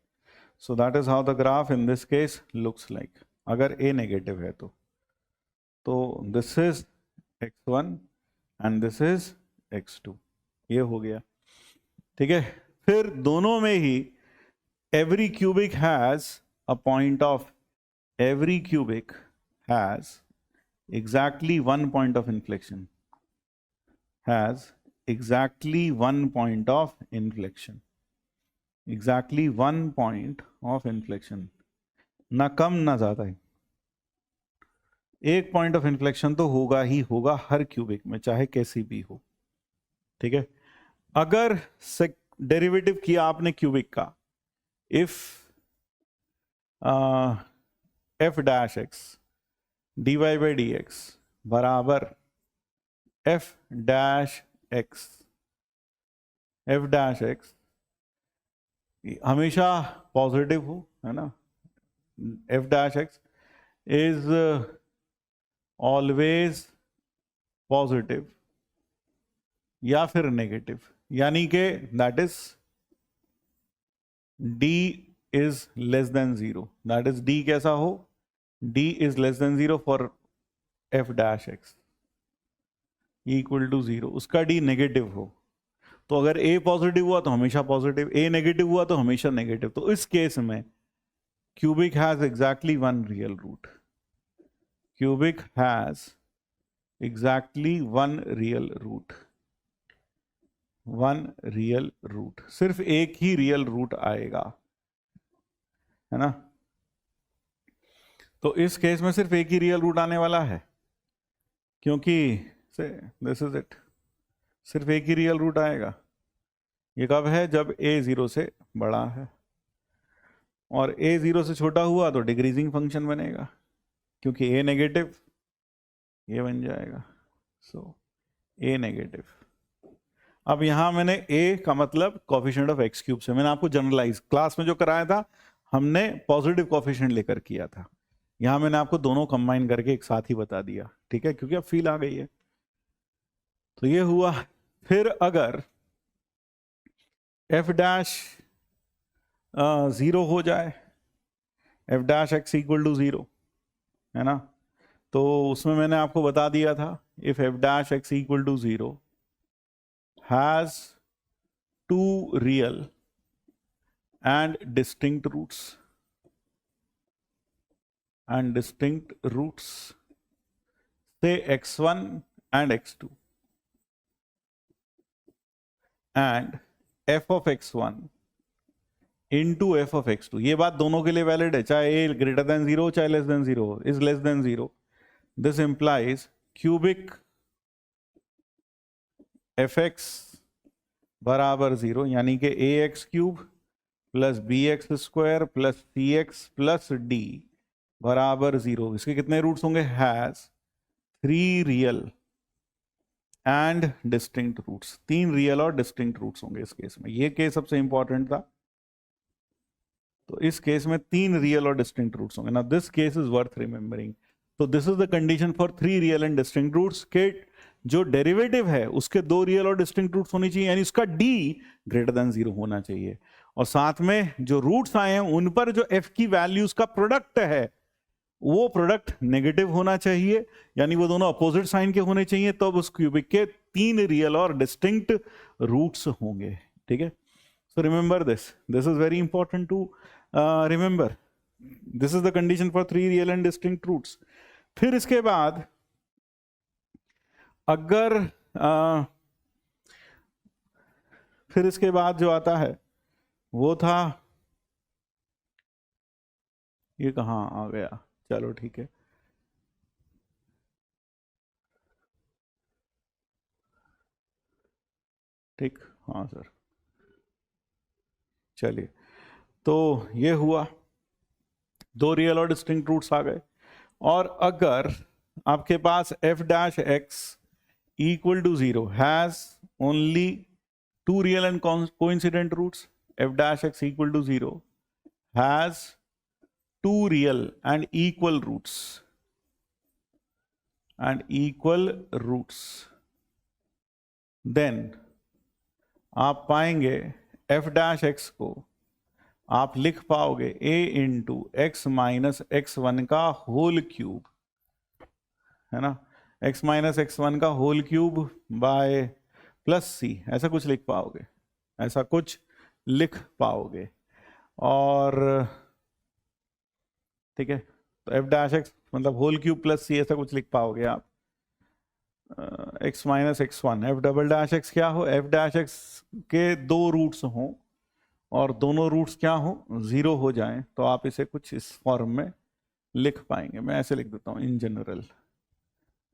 सो that is how the graph in this case looks like, अगर a नेगेटिव है तो this is x1 and this is x2। ये हो गया। ठीक है, फिर दोनों में ही every cubic has a point of, every cubic has exactly one point of inflection, has exactly one point of inflection, exactly one point of inflection, ना कम ना ज्यादा है। एक पॉइंट ऑफ इन्फ्लेक्शन तो होगा ही होगा हर क्यूबिक में, चाहे कैसी भी हो। ठीक है, अगर डेरिवेटिव किया आपने क्यूबिक का, if f dash x d Y by D x बराबर f dash x, f dash x हमेशा पॉजिटिव हो, है ना, f dash x is always positive या फिर नेगेटिव, यानी कि that is d is less than 0, that is d कैसा हो, d is less than 0 for f dash x equal to 0, उसका d नेगेटिव हो। तो अगर a पॉजिटिव हुआ तो हमेशा पॉजिटिव, a नेगेटिव हुआ तो हमेशा नेगेटिव। तो इस केस में cubic has exactly one real root, cubic has exactly one real root, one real root, सिर्फ एक ही रियल रूट आएगा, है ना। तो इस केस में सिर्फ एक ही रियल रूट आने वाला है, क्योंकि से दिस इज इट, सिर्फ एक ही रियल रूट आएगा। ये कब है, जब a 0 से बड़ा है, और a 0 से छोटा हुआ तो डिक्रीजिंग फंक्शन बनेगा, क्योंकि a नेगेटिव, ये बन जाएगा, सो a नेगेटिव। अब यहां मैंने a का मतलब कोफिशिएंट ऑफ x क्यूब से, मैंने आपको जनरलाइज क्लास में जो कराया था हमने पॉजिटिव कोफिशिएंट लेकर किया था, यहां मैंने आपको दोनों कंबाइन करके एक साथ ही बता दिया। ठीक है, क्योंकि अब फील आ गई है। तो ये हुआ। फिर अगर f डैश 0 हो जाए, f dash x equal to 0, है ना, तो उसमें मैंने आपको बता दिया था if f dash x equal to 0 has two real and distinct roots, and distinct roots, say x1 and x2, and f of x1 into f of x2। ये बात दोनों के लिए वैलिड है, चाहे a ग्रेटर देन 0 चाहे less than 0, is less than 0। This implies cubic fx बराबर 0, यानी कि ax cube plus bx square plus cx plus d बराबर 0। इसके कितने रूट्स होंगे, has 3 real and distinct roots, 3 real और डिस्टिंक्ट रूट्स होंगे इस केस में। ये केस सबसे इंपॉर्टेंट था। तो इस केस में 3 रियल और डिस्टिंक्ट रूट्स होंगे ना, this case is worth remembering. तो this is the condition for 3 real and distinct roots के जो डेरिवेटिव है उसके 2 रियल और डिस्टिंक्ट रूट्स होनी चाहिए, यानी उसका d ग्रेटर देन 0 होना चाहिए, और साथ में जो रूट्स आए हैं उन पर जो f की वैल्यूज का प्रोडक्ट है वो प्रोडक्ट नेगेटिव होना चाहिए, यानी वो दोनों अपोजिट साइन के होने चाहिए, तब उस क्यूबिक के 3 रियल और डिस्टिंक्ट रूट्स होंगे। ठीक है, so remember this is very important to remember. This is the condition for 3 real and distinct roots. फिर इसके बाद अगर फिर इसके बाद जो आता है वो था, ये कहाँ आ गया, चलो ठीक है, ठीक, हाँ सर, चलिए, तो ये हुआ 2 रियल और डिस्टिंक्ट रूट्स आ गए। और अगर आपके पास f dash x equal to 0 has only 2 real and coincident roots, f dash x equal to 0 has 2 real and equal roots, then आप पाएंगे f dash x को आप लिख पाओगे a into x minus x1 का होल क्यूब, है ना, x minus x1 का whole cube by plus c, ऐसा कुछ लिख पाओगे, ऐसा कुछ लिख पाओगे। और ठीक है, तो f डैश x मतलब होल क्यूब प्लस c, ऐसा कुछ लिख पाओगे आप। x minus x1, f double dash x क्या हो, f डैश x के 2 रूट्स हों और दोनों रूट्स क्या हो, 0 हो जाएं, तो आप इसे कुछ इस फॉर्म में लिख पाएंगे। मैं ऐसे लिख देता हूं in general,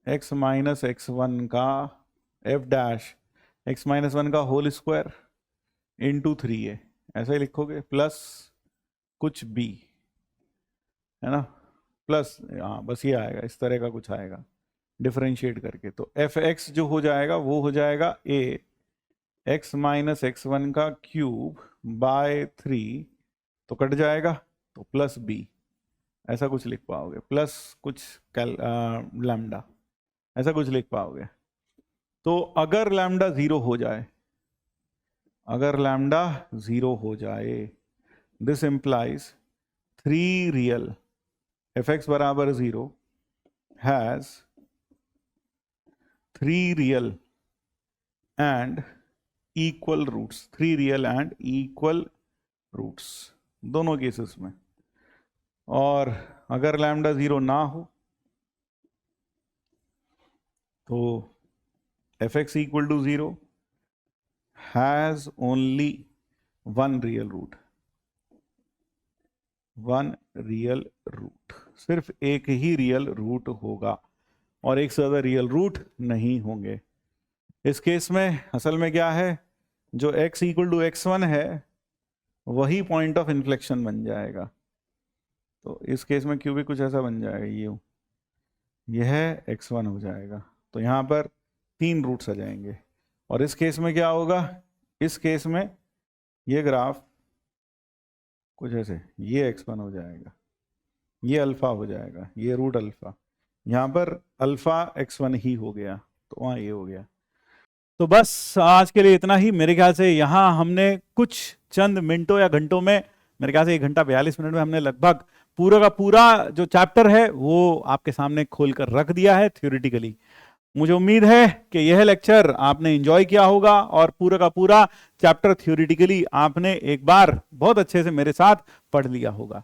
x minus x1 का f डैश x माइनस 1 का होल स्क्वायर इंटू 3a, ऐसा ही लिखोगे, प्लस कुछ b, है ना, प्लस, हाँ बस ये आएगा, इस तरह का कुछ आएगा डिफरेंशिएट करके, तो fx जो हो जाएगा वो हो जाएगा a x माइनस x1 का क्यूब बाय 3, तो कट जाएगा, तो प्लस b, ऐसा कुछ लिख पाओगे, प्लस कुछ लैम्डा, ऐसा कुछ लिख पाओगे। तो अगर लैम्डा 0 हो जाए, अगर लैम्डा 0 हो जाए, दिस इंप्लाइज 3 रियल fx बराबर 0 has 3 real and equal roots, 3 real and equal roots दोनों केसेस में। और अगर लैम्डा 0 ना हो तो fx equal to 0 has only 1 real root, 1 real root, सिर्फ एक ही रियल रूट होगा और एक से ज्यादा रियल रूट नहीं होंगे। इस केस में असल में क्या है, जो x इक्वल टू x1 है वही पॉइंट ऑफ इन्फ्लेक्शन बन जाएगा, तो इस केस में क्यूबिक कुछ ऐसा बन जाएगा, यह x1 हो जाएगा, तो यहां पर 3 रूट्स आ जाएंगे। और इस केस में क्या होगा, इस केस में ये ग्राफ कुछ ऐसे, ये x1 हो जाएगा, ये अल्फा हो जाएगा, ये रूट अल्फा, यहां पर अल्फा x1 ही हो गया, तो वहां ये हो गया। तो बस आज के लिए इतना ही। मेरे ख्याल से यहाँ हमने कुछ चंद मिनटों या घंटों में, मेरे ख्याल से 1 घंटा 42 मिनट में हमने लगभग पूरा का पूरा जो चैप्टर है वो आपके सामने खोलकर रख दिया है थ्योरेटिकली। मुझे उम्मीद है कि यह लेक्चर आपने एंजॉय किया होगा और पूरा का पूरा चैप्टर थ्योरेटिकली आपने एक बार बहुत अच्छे से मेरे साथ पढ़ लिया होगा।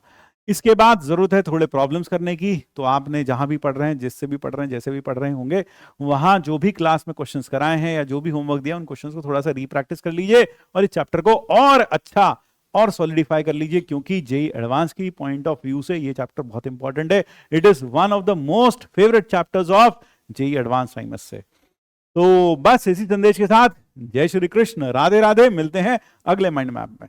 इसके बाद जरूरत है थोड़े प्रॉब्लम्स करने की, तो आपने जहां भी पढ़ रहे हैं, जिससे भी पढ़ रहे हैं, जैसे भी पढ़ रहे होंगे, वहां जो भी क्लास में क्वेश्चंस कराए हैं या जो भी होमवर्क दिया उन क्वेश्चंस को थोड़ा सा रीप्रैक्टिस कर लीजिए और इस चैप्टर को और अच्छा और सॉलिडिफाई कर लीजिए, क्योंकि जेईई एडवांस की पॉइंट ऑफ व्यू से ये चैप्टर बहुत इंपॉर्टेंट है। It is one of the most favourite chapters of JEE advance science से। तो बस इसी संदेश के साथ जय श्री कृष्ण, राधे राधे, मिलते हैं अगले माइंड मैप में।